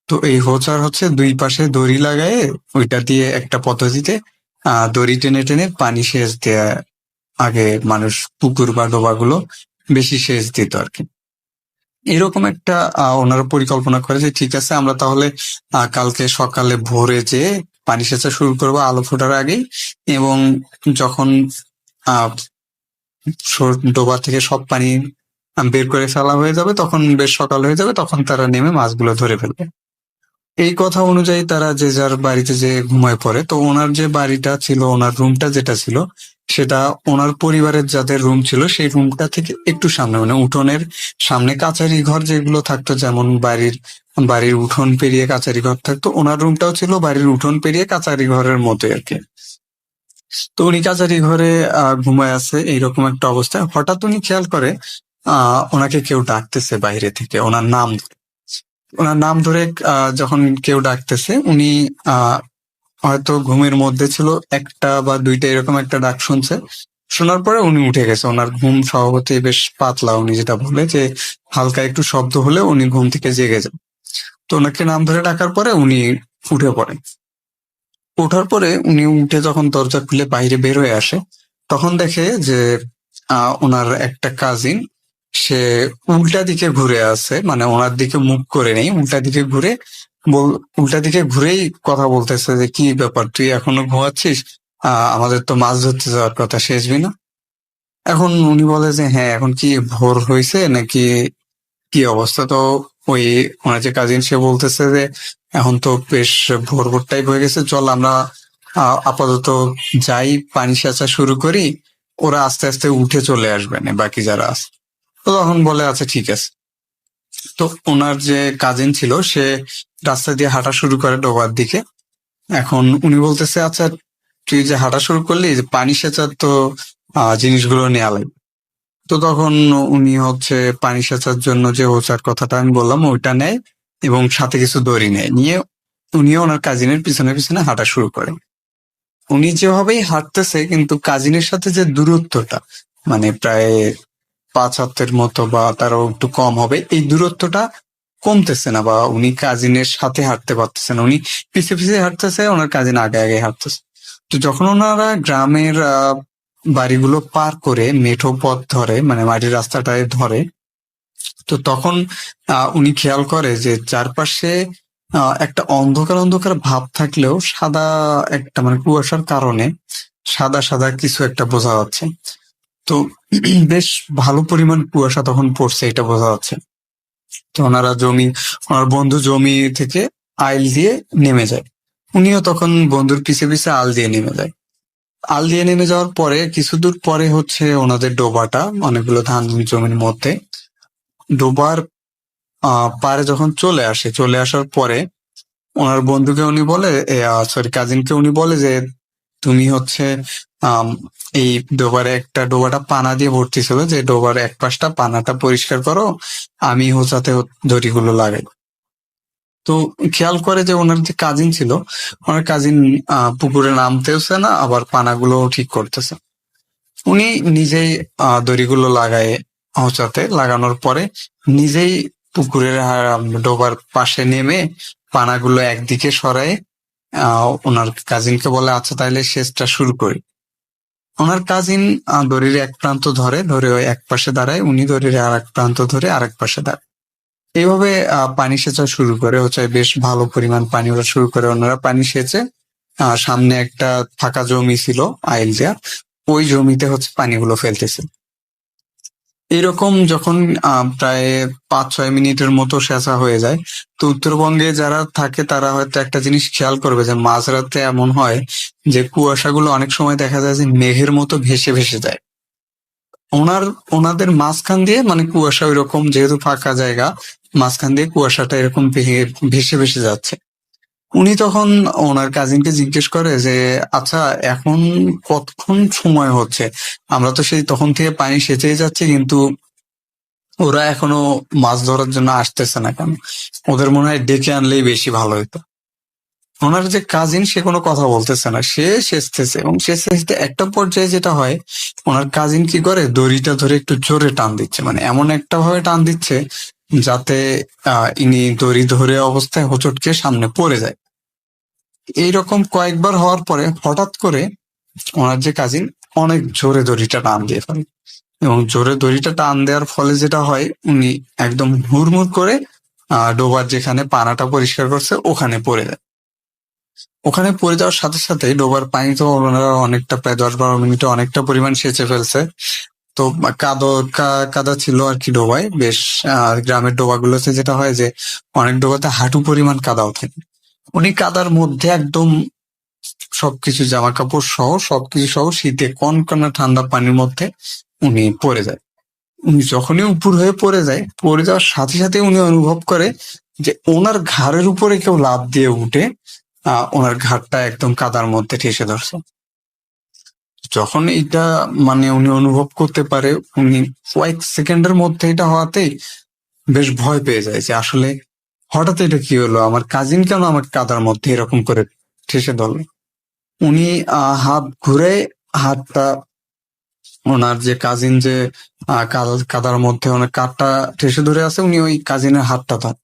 তো এই হোচার হচ্ছে দুই পাশে দড়ি লাগায়ে ওইটা দিয়ে একটা পদ্ধতিতে দড়ি টেনে টেনে পানি সেচ দেয়া আগে মানুষ পুকুর বা ডোবাগুলো বেশি সেচ দিত আর কি। এরকম একটা ওনারা পরিকল্পনা করে যে ঠিক আছে, আমরা তাহলে কালকে সকালে ভোরে যে পানি সেচা শুরু করবো আলো ফোটার আগেই, এবং যখন ডোবা থেকে সব পানি বের করে ফেলা হয়ে যাবে, তখন বেশ সকাল হয়ে যাবে, তখন তারা নেমে মাছগুলো ধরে ফেলবে। এই কথা অনুযায়ী তারা যে যার বাড়িতে যে ঘুমায় পড়ে। তো ওনার যে বাড়িটা ছিল, ওনার রুমটা যেটা ছিল, সেটা ওনার পরিবারের যাদের রুম ছিল সেই রুমটা থেকে একটু সামনে, মানে উঠোনের সামনে কাচারি ঘর যেগুলো থাকতো, যেমন বাড়ির উঠোন পেরিয়ে কাচারি ঘর থাকতো, ওনার রুমটাও ছিল বাড়ির উঠোন পেরিয়ে কাচারি ঘরের মতোই আর কি। তো উনি কাচারি ঘরে ঘুমায় আছে, এইরকম একটা অবস্থায় হঠাৎ উনি খেয়াল করে ওনাকে কেউ ডাকতেছে বাইরে থেকে, ওনার নাম ধরে যখন কেউ ডাকতেছে, উনি হয়তো ঘুমের মধ্যে ছিল, একটা বা দুইটা এরকম একটা ডাক শুনছে। শোনার পরে উনি উঠে গেছে। ওনার ঘুম স্বভাবতই বেশ পাতলা, উনি যেটা বলে যে হালকা একটু শব্দ হলে উনি ঘুম থেকে জেগে যান। তো ওনাকে নাম ধরে ডাকার পরে উনি উঠে পড়েন। ওঠার পরে উনি উঠে যখন দরজা খুলে বাইরে বের হয়ে আসে, তখন দেখে যে ওনার একটা কাজিন, সে উল্টা দিকে ঘুরে আছে, মানে ওনার দিকে মুখ করে নেই, উল্টা দিকে ঘুরেই কথা বলতেছে যে কি ব্যাপার, তুই এখনো ঘুমাচ্ছিস? আমাদের তো মাছ ধরতে যাওয়ার কথা, শেষবি না? এখন উনি বলে যে হ্যাঁ, এখন কি ভোর হয়েছে নাকি কি অবস্থা? তো ওই ওনার যে কাজিন, সে বলতেছে যে এখন তো বেশ ভোর ভোর টাইপ হয়ে গেছে, চল আমরা আপাতত যাই, পানি সেচা শুরু করি, ওরা আস্তে আস্তে উঠে চলে আসবে না বাকি যারা আছে। তো তখন বলে আচ্ছা ঠিক আছে। তো ওনার যে কাজিন ছিল, সে রাস্তা দিয়ে হাঁটা শুরু করে ডোবার দিকে। এখন উনি বলতেছে আচ্ছা, তুই যে হাঁটা শুরু করলি, যে পানি সেচার তো জিনিসগুলো নেওয়া লাগবে। তো তখন উনি পানি সেচার জন্য যে হোচার কথাটা আমি বললাম ওইটা নেয়, এবং সাথে কিছু দড়ি নেয়, নিয়ে উনিও ওনার কাজিনের পিছনে পিছনে হাঁটা শুরু করে। উনি যেভাবেই হাঁটতেছে, কিন্তু কাজিনের সাথে যে দূরত্বটা, মানে প্রায় 5 হাতের মতো বা তারও একটু কম হবে, এই দূরত্বটা কমতেছে না, বা উনি কাজিনের সাথে হাঁটতে পারতেছে না। উনি পিছে পিছে হাঁটতেছে, ওনার কাজিন আগে আগে হাঁটতেছে। তো যখন ওনারা গ্রামের বাড়িগুলো পার করে মেঠো পথ ধরে, মানে মাটির রাস্তাটায় ধরে, তো তখন উনি খেয়াল করে যে চারপাশে একটা অন্ধকার অন্ধকার ভাব থাকলেও সাদা একটা, মানে কুয়াশার কারণে সাদা সাদা কিছু একটা বোঝা যাচ্ছে। তো বেশ ভালো পরিমাণ কুয়াশা তখন পড়ছে, এটা বোঝা যাচ্ছে। তো ওনার বন্ধু জমি থেকে আইল দিয়ে নেমে যায়। উনিও তখন বন্ধুর পিছে পিছে আল দিয়ে নেমে যায়। আল দিয়ে নেমে যাওয়ার পরে কিছু দূর পরে ওনাদের ডোবাটা, অনেকগুলো ধান জমির মধ্যে। ডোবার পারে যখন চলে আসার পরে ওনার বন্ধুকে উনি বলে, সরি কাজিনকে উনি বলে যে তুমি আম, এই ডোবাটা পানা দিয়ে ভর্তি ছিল, যে ডোবার এক পাশটা পানাটা পরিষ্কার করো, আমি যাতে দড়িগুলো লাগাই। তো খেয়াল করে যে ওনার যে কাজিন ছিল, ওনার কাজিন পুকুরে নামতেওছে না, আবার পানাগুলো ঠিক করতেছে। উনি নিজেই দড়িগুলো লাগায়, লাগানোর পরে নিজেই পুকুরের ডোবার পাশে নেমে পানাগুলো একদিকে সরায় ওনার কাজিনকে বলে আচ্ছা তাইলে সেচটা শুরু করি। ওনার কাজিন দড়ির এক প্রান্ত ধরে ওই এক পাশে দাঁড়ায়, উনি দড়ির আর এক প্রান্ত ধরে আরেক পাশে দাঁড়ায়। এইভাবে পানি সেচা শুরু করে, বেশ ভালো পরিমাণ পানি ওরা শুরু করে। ওনারা পানি সেচে সামনে একটা ফাঁকা জমি ছিল আইল দেয়া, ওই জমিতে পানিগুলো ফেলতেছে। এরকম যখন প্রায় 5-6 মিনিটের মতো সেচা হয়ে যায়, তো উত্তরবঙ্গে যারা থাকে তারা হয়তো একটা জিনিস খেয়াল করবে যে মাঝরাতে এমন হয় যে কুয়াশাগুলো অনেক সময় দেখা যায় যে মেঘের মতো ভেসে ভেসে যায়। ওনাদের মাঝখান দিয়ে, মানে কুয়াশা ওইরকম, যেহেতু ফাঁকা জায়গা, মাঝখান দিয়ে কুয়াশাটা এরকম ভেসে ভেসে যাচ্ছে। উনি তখন ওনার কাজিনকে জিজ্ঞেস করে যে আচ্ছা এখন কতক্ষণ সময় হচ্ছে, আমরা তো সেই তখন থেকে পানি সেচেই যাচ্ছি, কিন্তু ওরা এখনো মাছ ধরার জন্য আসতেছে না কেন? ওদের মনে হয় ডেকে আনলেই বেশি ভালো হতো। ওনার যে কাজিন, সে কোনো কথা বলতেছে না, সে সেচতেছে, এবং সেচতে একটা পর্যায়ে যেটা হয়, ওনার কাজিন কি করে, দড়িটা ধরে একটু জোরে টান দিচ্ছে, মানে এমন একটা ভাবে টান দিচ্ছে যাতে ইনি দড়ি ধরে অবস্থায় হোঁচটকে সামনে পড়ে যায়। এইরকম কয়েকবার হওয়ার পরে হঠাৎ করে ওনার যে কাজিন অনেক জোরে দড়িটা টান দিয়ে ফেলে, এবং জোরে দড়িটা টান দেওয়ার ফলে যেটা হয়, উনি একদম হুড়মুড় করে ডোবার যেখানে পানাটা পরিষ্কার করছে ওখানে পড়ে যায়। ওখানে পড়ে যাওয়ার সাথে সাথে ডোবার পানি তো ওনারা অনেকটা, প্রায় 10-12 মিনিটে অনেকটা পরিমাণ সেচে ফেলছে। তো কাদা ছিল আর কি ডোবায়, বেশ গ্রামের ডোবাগুলোতে যেটা হয় যে অনেক ডোবাতে হাঁটু পরিমাণ কাদাও থাকে। উনি কাদার মধ্যে একদম সবকিছু জামা কাপড় সহ সবকিছু সহ শীতে কনকনা ঠান্ডা পানির মধ্যে উনি পড়ে যায়। উনি যখনই উপর হয়ে পড়ে যায়, পড়ে যাওয়ার সাথে সাথে উনি অনুভব করে যে ওনার ঘাড়ের উপরে কেউ লাফ দিয়ে উঠে ওনার ঘাড়টা একদম কাদার মধ্যে ঠেসে ধরছে। যখন এটা মানে উনি অনুভব করতে পারে, উনি কয়েক সেকেন্ডের মধ্যে এটা হওয়াতেই বেশ ভয় পেয়ে যায় যে আসলে হঠাৎ এটা কি হলো, আমার কাজিন কেন আমাকে কাদার মধ্যে এরকম করে ঠেসে ধরলো। উনি হাত ঘুরে হাতটা ওনার যে কাজিন যে কাদার মধ্যে ওনার কাঠটা ঠেসে ধরে আছে, উনি ওই কাজিনের হাতটা ধরে।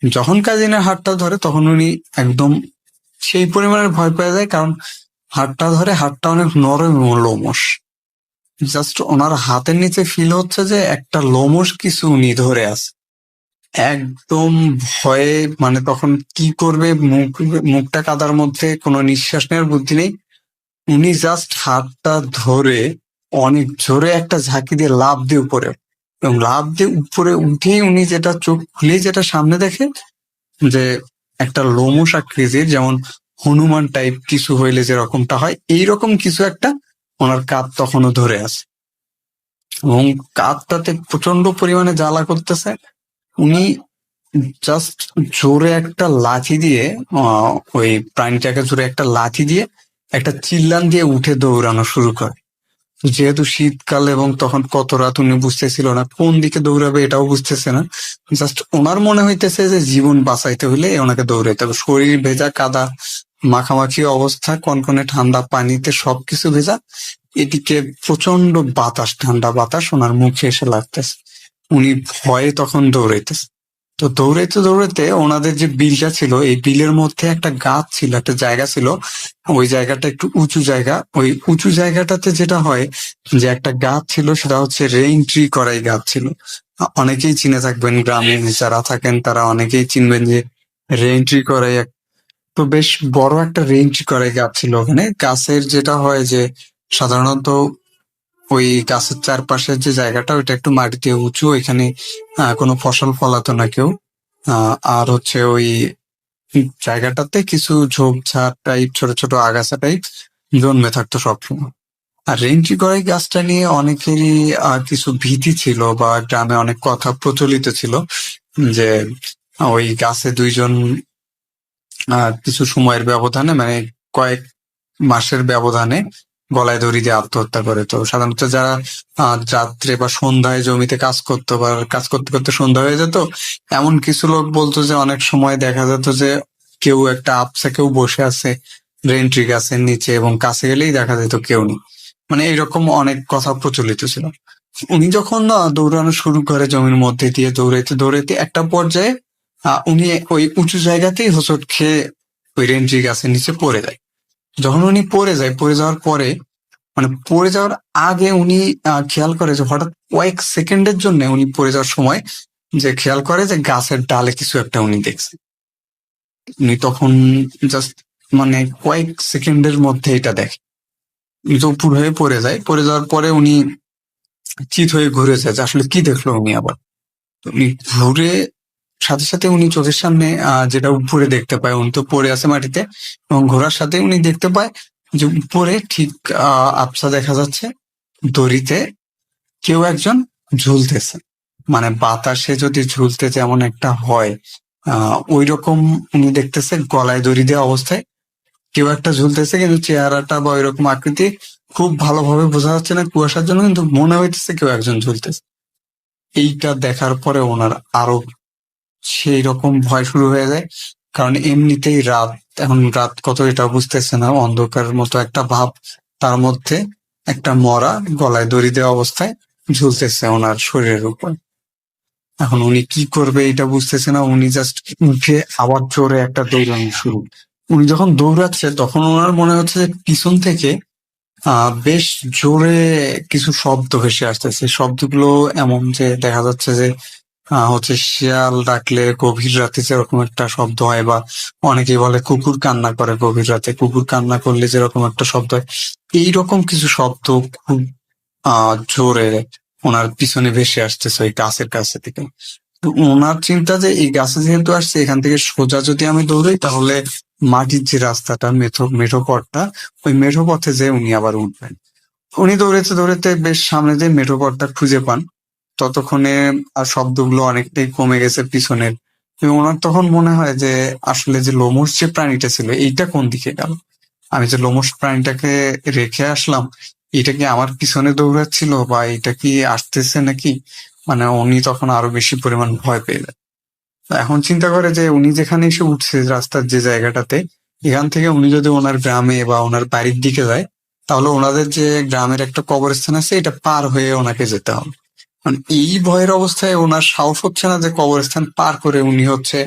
যখন কাজিনের হাতটা ধরে তখন উনি একদম সেই পরিমাণে ভয় পেয়ে যায়, কারণ হাতটা ধরে, হাতটা অনেক নরম এবং লোমশ। জাস্ট ওনার হাতের নিচে ফিল হচ্ছে যে একটা লোমশ কিছু উনি ধরে আছে। একদম ভয়ে মানে তখন কি করবে, মুখটা কাদার মধ্যে, কোনো নিঃশ্বাস নেওয়ার বুদ্ধি নেই। উনি জাস্ট হাতটা ধরে অনেক জোরে একটা ঝাঁকি দিয়ে লাফ দিয়ে উপরে, এবং লাফ দিয়ে উপরে উঠেই উনি যেটা চোখ খুলে যেটা সামনে দেখে যে একটা লোমশ আকৃতির, যেমন হনুমান টাইপ কিছু হইলে যেরকমটা হয় এইরকম কিছু একটা ওনার কাঁধ তখনও ধরে আছে, এবং কাঁধটাতে প্রচন্ড পরিমাণে জ্বালা করতেছে। উনি জাস্ট জোরে একটা লাঠি দিয়ে ওই প্রাণীটাকে জোরে একটা লাঠি দিয়ে একটা চিল্লান দিয়ে উঠে দৌড়ানো শুরু করে। যেহেতু শীতকাল এবং তখন কত রাত উনি বুঝতেছিল না, কোন দিকে দৌড়াবে এটাও বুঝতেছে না। জাস্ট ওনার মনে হইতেছে যে জীবন বাঁচাইতে হইলে ওনাকে দৌড়াইতে হবে। শরীর ভেজা, কাদা মাখামাখি অবস্থা, কনকনে ঠান্ডা পানিতে সবকিছু ভেজা, এদিকে প্রচন্ড বাতাস, ঠান্ডা বাতাস ওনার মুখে এসে লাগতেছে। উনি ভয়ে তখন দৌড়াইতেছে। তো দৌড়াইতে দৌড়াইতে ওনাদের যে বিলটা ছিল, এই বিলের মধ্যে একটা গাছ ছিল, একটা জায়গা ছিল, ওই জায়গাটা একটু উঁচু জায়গা। ওই উঁচু জায়গাটাতে যেটা হয় যে একটা গাছ ছিল, সেটা হচ্ছে রেইন ট্রি করাই গাছ ছিল। অনেকেই চিনে থাকবেন, গ্রামে যারা থাকেন তারা অনেকেই চিনবেন যে রেইন ট্রি করাই তো বেশ বড় একটা রেইন ট্রি করাই গাছ ছিল ওখানে। গাছের যেটা হয় যে সাধারণত ওই গাছের চারপাশের যে জায়গাটা ওইটা একটু মাটি দিয়ে উঁচু, এখানে কোনো ফসল ফলাতো না কেউ। আর হচ্ছে ওই জায়গাটাতে কিছু ঝোপঝাড় টাইপ, ছোট ছোট আগাছা টাইপ জন্মে থাকতো সবসময়। আর রেঞ্চি করাই গাছটা নিয়ে অনেকেরই কিছু ভীতি ছিল, বা গ্রামে অনেক কথা প্রচলিত ছিল যে ওই গাছে দুইজন কিছু সময়ের ব্যবধানে, মানে কয়েক মাসের ব্যবধানে গলায় দড়ি দিয়ে আত্মহত্যা করে। তো সাধারণত যারা রাত্রে বা সন্ধ্যায় জমিতে কাজ করতো, বা কাজ করতে করতে সন্ধ্যা হয়ে যেত, এমন কিছু লোক বলতো যে অনেক সময় দেখা যেত যে কেউ একটা আপসা কেউ বসে আছে রেইন ট্রি গাছের নিচে, এবং কাছে গেলেই দেখা যেত কেউ নেই। মানে এরকম অনেক কথা প্রচলিত ছিল। উনি যখন দৌড়ানো শুরু করে জমির মধ্যে দিয়ে দৌড়াইতে দৌড়াইতে একটা পর্যায়ে উনি ওই উঁচু জায়গাতেই হোঁচট খেয়ে ওই রেইন ট্রি গাছের নিচে পড়ে যায়। যখন উনি পড়ে যায়, পড়ে যাওয়ার পরে মানে পড়ে যাওয়ার আগে উনি খেয়াল করে যে হঠাৎ কয়েক সেকেন্ডের জন্য উনি পড়ে যাওয়ার সময় যে খেয়াল করে যে গাছের ডালে কিছু একটা উনি দেখছে। উনি তখন জাস্ট মানে কয়েক সেকেন্ডের মধ্যে এটা দেখে, উনি তো উপর হয়ে পড়ে যায়। পড়ে যাওয়ার পরে উনি চিত হয়ে ঘুরে যায় যে আসলে কি দেখলো উনি আবার। তো উনি ঘুরে সাথে সাথে উনি চোখের সামনে যেটা উপরে দেখতে পায়, উনি তো পড়ে আছে মাটিতে, এবং ঘোরার সাথে উনি দেখতে পায় যে উপরে ঠিক আবছা দেখা যাচ্ছে দড়িতে কেউ একজন ঝুলতেছে। মানে বাতাসে যদি ঝুলতে যেমন একটা হয় ওই রকম উনি দেখতেছে, গলায় দড়ি দেওয়া অবস্থায় কেউ একটা ঝুলতেছে, কিন্তু চেহারাটা বা ওইরকম আকৃতি খুব ভালোভাবে বোঝা যাচ্ছে না কুয়াশার জন্য, কিন্তু মনে হইতেছে কেউ একজন ঝুলতেছে। এইটা দেখার পরে ওনার আরো সেই রকম ভয় শুরু হয়ে যায়, কারণ এমনিতেই রাত, এখন রাত কত এটা বুঝতেছে না, অন্ধকার মতো একটা ভাব, তার মধ্যে একটা মরা গলায় দড়ি দেওয়া অবস্থায় ঝুলতেছে ওনার শরীরের উপর। এখন উনি কি করবে এটা বুঝতেছে না, উনি জাস্ট উঠে আবার জোরে একটা দৌড়ানো শুরু। উনি যখন দৌড়াচ্ছে তখন ওনার মনে হচ্ছে যে পিছন থেকে বেশ জোরে কিছু শব্দ ভেসে আসতেছে। শব্দগুলো এমন যে দেখা যাচ্ছে যে হচ্ছে শিয়াল ডাকলে গভীর রাতে যেরকম একটা শব্দ হয়, বা অনেকেই বলে কুকুর কান্না করে গভীর রাতে, কুকুর কান্না করলে যেরকম একটা শব্দ হয়, এইরকম কিছু শব্দ খুব জোরে ওনার পিছনে ভেসে আসতেছে ওই গাছের কাছে থেকে। তো ওনার চিন্তা যে এই গাছে যেহেতু আসছে, এখান থেকে সোজা যদি আমি দৌড়াই তাহলে মাটির যে রাস্তাটা, মেঠো পথটা, ওই মেঠো পথে যে উনি আবার উঠবেন। উনি দৌড়াতে দৌড়াতে বেশ সামনে যে মেঠো পথটা খুঁজে পান। ততক্ষণে আর শব্দগুলো অনেকটাই কমে গেছে পিছনের, এবং ওনার তখন মনে হয় যে আসলে যে লোমশ যে প্রাণীটা ছিল এইটা কোন দিকে গেল। আমি যে লোমশ প্রাণীটাকে রেখে আসলাম, এটা কি আমার পিছনে দৌড়াচ্ছিল বা এটা কি আসতেছে নাকি? মানে উনি তখন আরো বেশি পরিমাণ ভয় পেয়ে যায়। তো এখন চিন্তা করে যে উনি যেখানে এসে উঠছে রাস্তার যে জায়গাটাতে, এখান থেকে উনি যদি ওনার গ্রামে বা ওনার বাড়ির দিকে যায়, তাহলে ওনাদের যে গ্রামের একটা কবরস্থান আছে এটা পার হয়ে ওনাকে যেতে হবে। মানে এই ভয়ের অবস্থায় ওনার সাহস হচ্ছে না যে কবরস্থান পার করে উনি হচ্ছে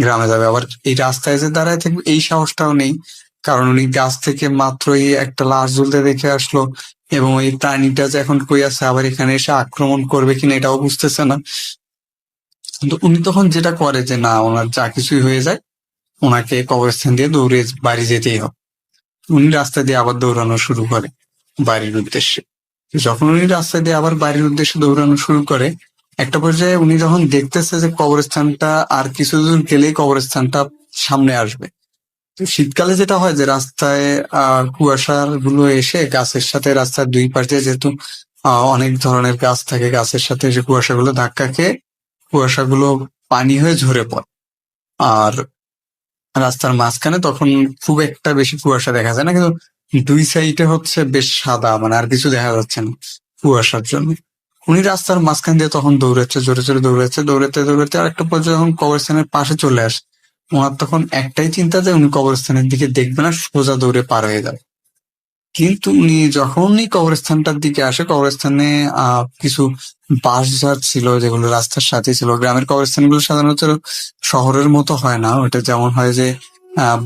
গ্রামে যাবে। আবার এই রাস্তায় যে দাঁড়ায় থাকবে এই সাহসটাও নেই, কারণ উনি গাছ থেকে মাত্রই একটা লাশ ঝুলতে দেখে আসলো, এবং এই প্রাণীটা যে এখন কই আছে, আবার এখানে এসে আক্রমণ করবে কিনা এটাও বুঝতেছে না। কিন্তু উনি তখন যেটা করে যে না, ওনার যা কিছুই হয়ে যায় ওনাকে কবরস্থান দিয়ে দৌড়ে বাড়ি যেতেই হবে। উনি রাস্তা দিয়ে আবার দৌড়ানো শুরু করে বাড়ির উদ্দেশ্যে। যখন উনি রাস্তা দিয়ে আবার বাড়ির উদ্দেশ্যে দৌড়ানো শুরু করে, একটা পর্যায়ে উনি যখন দেখতেছে যে কবরস্থানটা আর কিছু দূর গেলেই কবরস্থানটা সামনে আসবে। তো শীতকালে যেটা হয় যে রাস্তায় কুয়াশা গুলো এসে গাছের সাথে রাস্তার দুই পাশে যেহেতু অনেক ধরনের গাছ থাকে, গাছের সাথে যে কুয়াশাগুলো ধাক্কা খেয়ে কুয়াশাগুলো পানি হয়ে ঝরে পড়ে। আর রাস্তার মাঝখানে তখন খুব একটা বেশি কুয়াশা দেখা যায় না, কিন্তু দুই সাইডে হচ্ছে বেশ সাদা, মানে আর কিছু দেখা যাচ্ছে না কুয়াশার জন্য। উনি রাস্তার মাঝখান দিয়ে তখন দৌড়াচ্ছে, জোরে জোরে দৌড়াচ্ছে, দৌড়াতে দৌড়াতে আর একটা পর্যায়ে যখন কবরস্থানের পাশে চলে আসে, ওনার তখন একটাই চিন্তা যে উনি কবরস্থানের দিকে দেখবে না, সোজা দৌড়ে পার হয়ে যাবে। কিন্তু উনি যখনই কবরস্থানটার দিকে আসে, কবরস্থানে কিছু বাঁশঝাড় ছিল যেগুলো রাস্তার সাথে ছিল। গ্রামের কবরস্থানগুলো সাধারণত শহরের মতো হয় না, ওটা যেমন হয় যে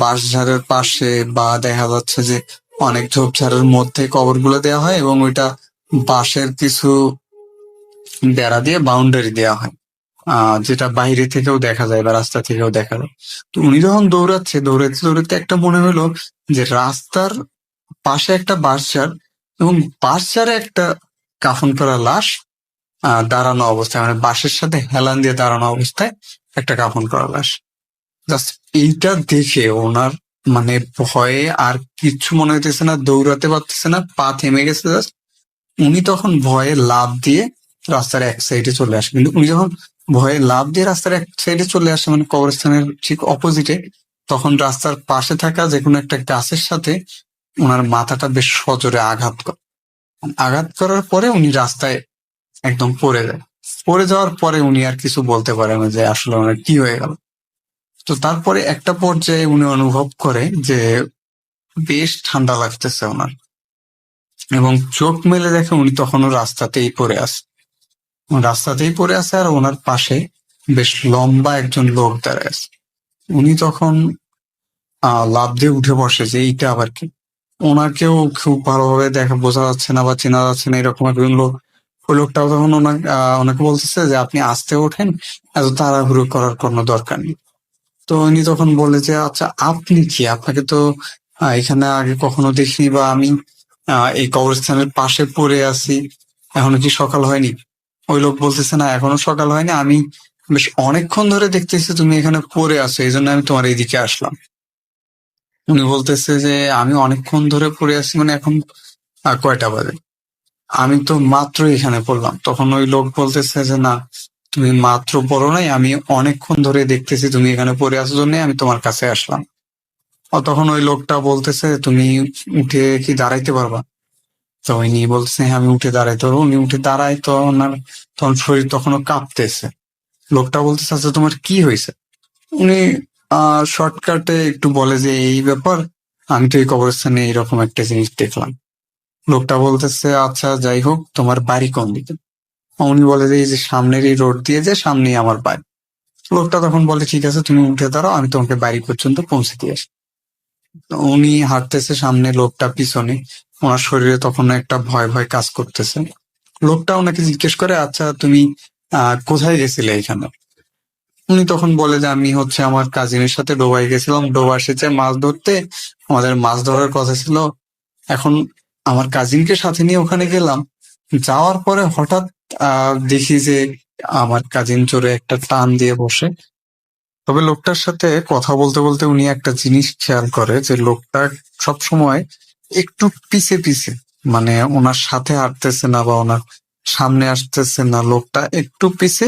বাঁশঝাড়ের পাশে বা দেখা যাচ্ছে যে অনেক ঝোপঝাড়ের মধ্যে কবরগুলো দেওয়া হয়, এবং ওইটা বাঁশের কিছু বেড়া দিয়ে বাউন্ডারি দেওয়া হয়, যেটা বাইরে থেকেও দেখা যায় বা রাস্তা থেকেও দেখা যায়। তো উনি যখন দৌড়াচ্ছে, দৌড়াতে দৌড়াতে একটা মনে হলো যে রাস্তার পাশে একটা বাঁশঝাড়, এবং বাঁশঝাড়ে একটা কাফন করা লাশ দাঁড়ানো অবস্থায়, মানে বাঁশের সাথে হেলান দিয়ে দাঁড়ানো অবস্থায় একটা কাফন করা লাশ। জাস্ট এইটা দেখে ওনার মানে ভয়ে আর কিচ্ছু মনে হইতেছে না, দৌড়াতে পারতেছে না, পা থেমে গেছে জাস্ট। উনি তখন ভয়ে লাফ দিয়ে রাস্তার এক সাইডে চলে আসে। কিন্তু উনি যখন ভয়ে লাফ দিয়ে রাস্তার এক সাইডে চলে আসে, মানে কবরস্থানের ঠিক অপোজিটে, তখন রাস্তার পাশে থাকা যে কোনো একটা গাছের সাথে ওনার মাথাটা বেশ সজোরে আঘাত করে। আঘাত করার পরে উনি রাস্তায় একদম পড়ে যায়। পড়ে যাওয়ার পরে উনি আর কিছু বলতে পারে না যে আসলে ওনার কি হয়ে গেল। তো তারপরে একটা পর্যায়ে উনি অনুভব করে যে বেশ ঠান্ডা লাগতেছে ওনার, এবং চোখ মেলে দেখে উনি তখনও রাস্তাতেই পড়ে আছে। রাস্তাতেই পড়ে আছে, আর ওনার পাশে বেশ লম্বা একজন লোক দাঁড়ায় আছে। উনি তখন লাফ দিয়ে উঠে বসে যে এইটা আবার কি। ওনাকেও খুব ভালোভাবে দেখা বোঝা যাচ্ছে না বা চেনা যাচ্ছে না, এরকম একজন লোক। ওই লোকটাও তখন ওনাকে বলতেছে যে আপনি আস্তে ওঠেন, এত তাড়াহুড়ো করার কোনো দরকার নেই। তো উনি তখন বলে যে আচ্ছা আপনি কি, আপনাকে তো এখানে আগে কখনো দেখিনি, বা আমি এই কবরস্থানের পাশে পড়ে আছি, এখনো কি সকাল হয়নি? ওই লোক বলতেছে না, এখনো সকাল হয়নি, আমি বেশ অনেকক্ষণ ধরে দেখতেছি তুমি এখানে পড়ে আছো, এই জন্য আমি তোমার এইদিকে আসলাম। উনি বলতেছে যে আমি অনেকক্ষণ ধরে পড়ে আছি, মানে এখন কয়টা বাজে? আমি তো মাত্র এখানে পড়লাম। তখন ওই লোক বলতেছে যে না, তুমি মাত্র পড়ো নাই, আমি অনেকক্ষণ ধরে দেখতেছি তুমি এখানে পড়ে আছো, জন্য আমি তোমার কাছে আসলাম। তখন ওই লোকটা বলতেছে তুমি উঠে কি দাঁড়াইতে পারবা? তো উনি বলতেছে হ্যাঁ আমি উঠে দাঁড়াইতে পারবো। উনি উঠে দাঁড়ায়, তো ওনার তখন শরীর তখনও কাঁপতেছে। লোকটা বলতেছে আচ্ছা তোমার কি হয়েছে? উনি শর্টকাটে একটু বলে যে এই ব্যাপার, আমি তো এই কবরস্থানে এরকম একটা জিনিস দেখলাম। লোকটা বলতেছে আচ্ছা যাই হোক, তোমার বাড়ি কোন দিকে? উনি বলে যে এই যে সামনের এই রোড দিয়ে যে সামনেই আমার বাড়ি। লোকটা তখন বলে ঠিক আছে তুমি উঠে দাঁড়াও, আমি তোমাকে বাড়ি পর্যন্ত পৌঁছে দিয়ে আসি। তো উনি হাঁটতেছে সামনে, লোকটা পিছনে। ওনার শরীরে তখন একটা ভয় ভয় কাজ করতেছে। লোকটা ওনাকে জিজ্ঞেস করে আচ্ছা তুমি কোথায় গেছিলে এখানে? উনি তখন বলে যে আমি হচ্ছে আমার কাজিনের সাথে ডোবায় গেছিলাম, ডোবা এসেছে মাছ ধরতে, আমাদের মাছ ধরার কথা ছিল। এখন আমার কাজিনকে সাথে নিয়ে ওখানে গেলাম, যাওয়ার পরে হঠাৎ দেখি যে আমার কাজিন চোরে একটা টান দিয়ে বসে, তবে লোকটার সাথে কথা বলতে বলতে উনি একটা জিনিস খেয়াল করে যে লোকটা সব সময় একটু পিছে পিছে, মানে ওনার সাথে হাঁটতেছে না বা ওনার সামনে আসতেছে না, লোকটা একটু পিছে,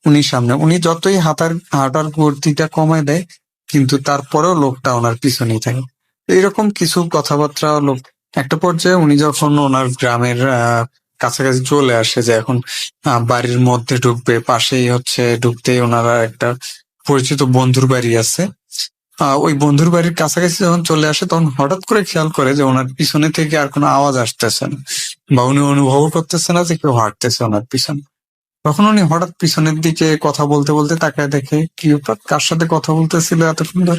উনি সামনে। উনি যতই হাঁটার গতিটা কমায় দেয়, কিন্তু তারপরেও লোকটা ওনার পিছনেই থাকে। এইরকম কিছু কথাবার্তা লোক একটা পর্যায়ে উনি যখন ওনার গ্রামের কাছাকাছি চলে আসে, যে এখন বাড়ির মধ্যে ঢুকবে, পাশেই হচ্ছে ঢুকতেই ওনারা একটা পরিচিত বন্ধুর বাড়ি আছে। ওই বন্ধুর বাড়ির কাছাকাছি যখন চলে আসে, তখন হঠাৎ করে খেয়াল করে যে ওনার পিছনে থেকে আর কোনো আওয়াজ আসতেছে না, বা উনি অনুভব করতেছে না যে কেউ হাঁটতেছে ওনার পিছনে। তখন উনি হঠাৎ পিছনের দিকে কথা বলতে বলতে তাকায় দেখে, কি ব্যাপার, কার সাথে কথা বলতেছিল এত সুন্দর?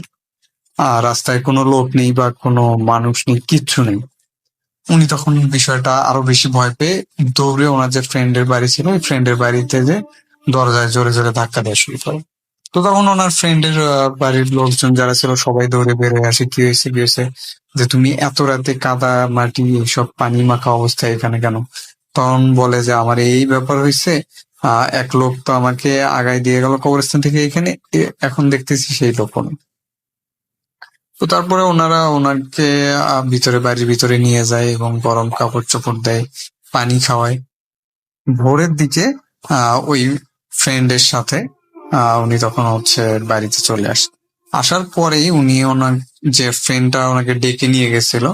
রাস্তায় কোনো লোক নেই বা কোনো মানুষ নেই, কিচ্ছু নেই। উনি তখন বিষয়টা আরো বেশি ভয় পেয়ে দৌড়ে ওনার যে ফ্রেন্ডের বাড়ি ছিল, ওই ফ্রেন্ডের বাড়িতে যে দরজায় জোরে জোরে ধাক্কা দেওয়া শুরু করে। তো তখন ওনার ফ্রেন্ডের বাড়ির লোকজন যারা ছিল সবাই দৌড়ে বের হয়ে আসে, কি হয়েছে কি হয়েছে, যে তুমি এত রাতে কাদা মাটি এইসব পানি মাখা অবস্থায় এখানে কেন? তখন বলে যে আমার এই ব্যাপার হয়েছে, এক লোক তো আমাকে আগায় দিয়ে গেল কবরস্থান থেকে এখানে, এখন দেখতেছি সেই লোক নেই। তো তারপরে ওনারা ওনাকে ভিতরে, বাড়ির ভিতরে নিয়ে যায় এবং গরম কাপড় চোপড় দেয়, পানি খাওয়ায়। ভোরের দিকে ওই ফ্রেন্ডের সাথে উনি তখন হচ্ছে বাড়িতে চলে আসে। আসার পরেই উনি ওনার যে ফ্রেন্ডটা ওনাকে ডেকে নিয়ে গেছিল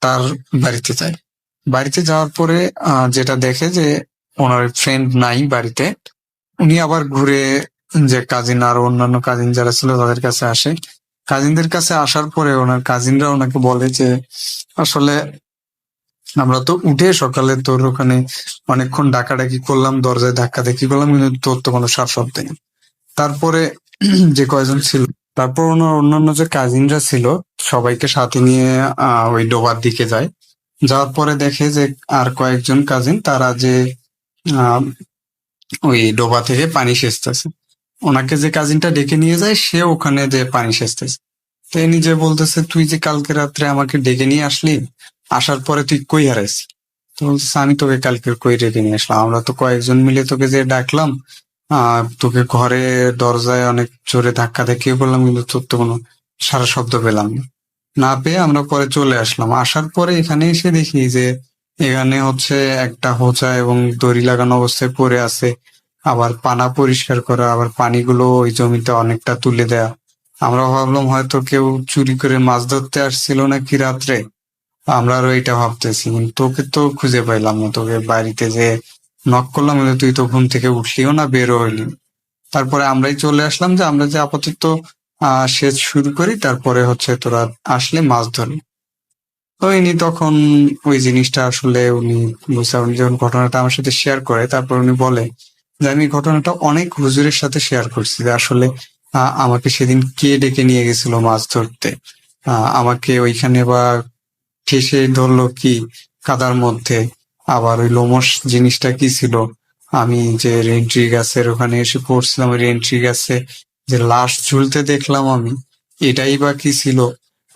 তার বাড়িতে যায়। বাড়িতে যাওয়ার পরে যেটা দেখে যে ওনার ফ্রেন্ড নাই বাড়িতে। উনি আবার ঘুরে যে কাজিন আর অন্যান্য কাজিন যারা ছিল তাদের কাছে আসে। কাজিনদের কাছে আসার পরে ওনার কাজিনরা ওনাকে বলে যে আসলে আমরা তো উঠে সকালে তোর ওখানে অনেকক্ষণ ডাকাডাকি করলাম, দরজায় ধাক্কা ধাক্কি করলাম, কিন্তু তোর তো কোনো সার শব্দ নেই। তারপরে যে কয়জন ছিল, তারপর ওনার অন্যান্য যে কাজিনরা ছিল সবাইকে সাথে নিয়ে ওই ডোবার দিকে যায়। যাওয়ার পরে দেখে যে আর কয়েকজন কাজিন তারা যে আহ ওই ডোবা থেকে পানি সেচতেছে। ওনাকে যে কাজিনটা ডেকে নিয়ে যায় সে ওখানে যে পানি সেচতেছে। তো এ নিজে বলতেছে, তুই যে কালকে রাত্রে আমাকে ডেকে নিয়ে আসলি, আসার পরে তুই কই হারাইছিস? তো বলতেছে, আমি তোকে কালকে কই ডেকে নিয়ে আসলাম, আমরা তো কয়েকজন মিলে তোকে যে ডাকলাম, তোকে ঘরে দরজায় অনেক জোরে ধাক্কা ধাক্কি করলাম, কিন্তু তোর তো কোনো সারা শব্দ পেলাম না। না পেয়ে আমরা পরে চলে আসলাম। আসার পরে এখানে এসে দেখি যে এখানে হচ্ছে একটা হোঁচা এবং দড়ি লাগানো অবস্থায় পড়ে আছে, আবার পানা পরিষ্কার করা, আবার পানিগুলো ওই জমিতে অনেকটা তুলে দেয়া। আমরা ভাবলাম হয়তো কেউ চুরি করে মাছ ধরতে আসছিল নাকি রাত্রে, আমরা আরো এটা ভাবতেছি, কিন্তু তোকে তো খুঁজে পাইলাম না। তোকে বাড়িতে যে নক করলাম, কিন্তু তুই তো ঘুম থেকে উঠলিও না, বেরো হইলি না। তারপরে আমরাই চলে আসলাম যে আমরা যে আপাতত সেচ শুরু করি, তারপরে হচ্ছে তোরা আসলে মাছ ধরি। তো ইনি তখন ওই জিনিসটা আসলে উনি উনি যখন ঘটনাটা আমার সাথে শেয়ার করে, তারপর উনি বলে যে আমি এই ঘটনাটা অনেক হুজুরের সাথে শেয়ার করছি, যে আসলে আমাকে সেদিন কে ডেকে নিয়ে গেছিল মাছ ধরতে, আমাকে ওইখানে বা ঠেসে ধরলো কি কাদার মধ্যে, আবার ওই লোমস জিনিসটা কি ছিল, আমি যে রেন্ট্রি গাছের ওখানে এসে পড়ছিলাম, ওই রেন্ট্রি গাছে যে লাশ ঝুলতে দেখলাম আমি, এটাই বা কি ছিল।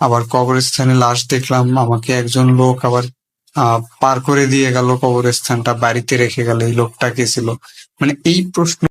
আবার কবরস্থানে লাশ দেখলাম, আমাকে একজন লোক আবার পার করে দিয়ে গেল কবরস্থানটা, বাড়িতে রেখে গেল, এই লোকটা কে ছিল? মানে এই প্রশ্ন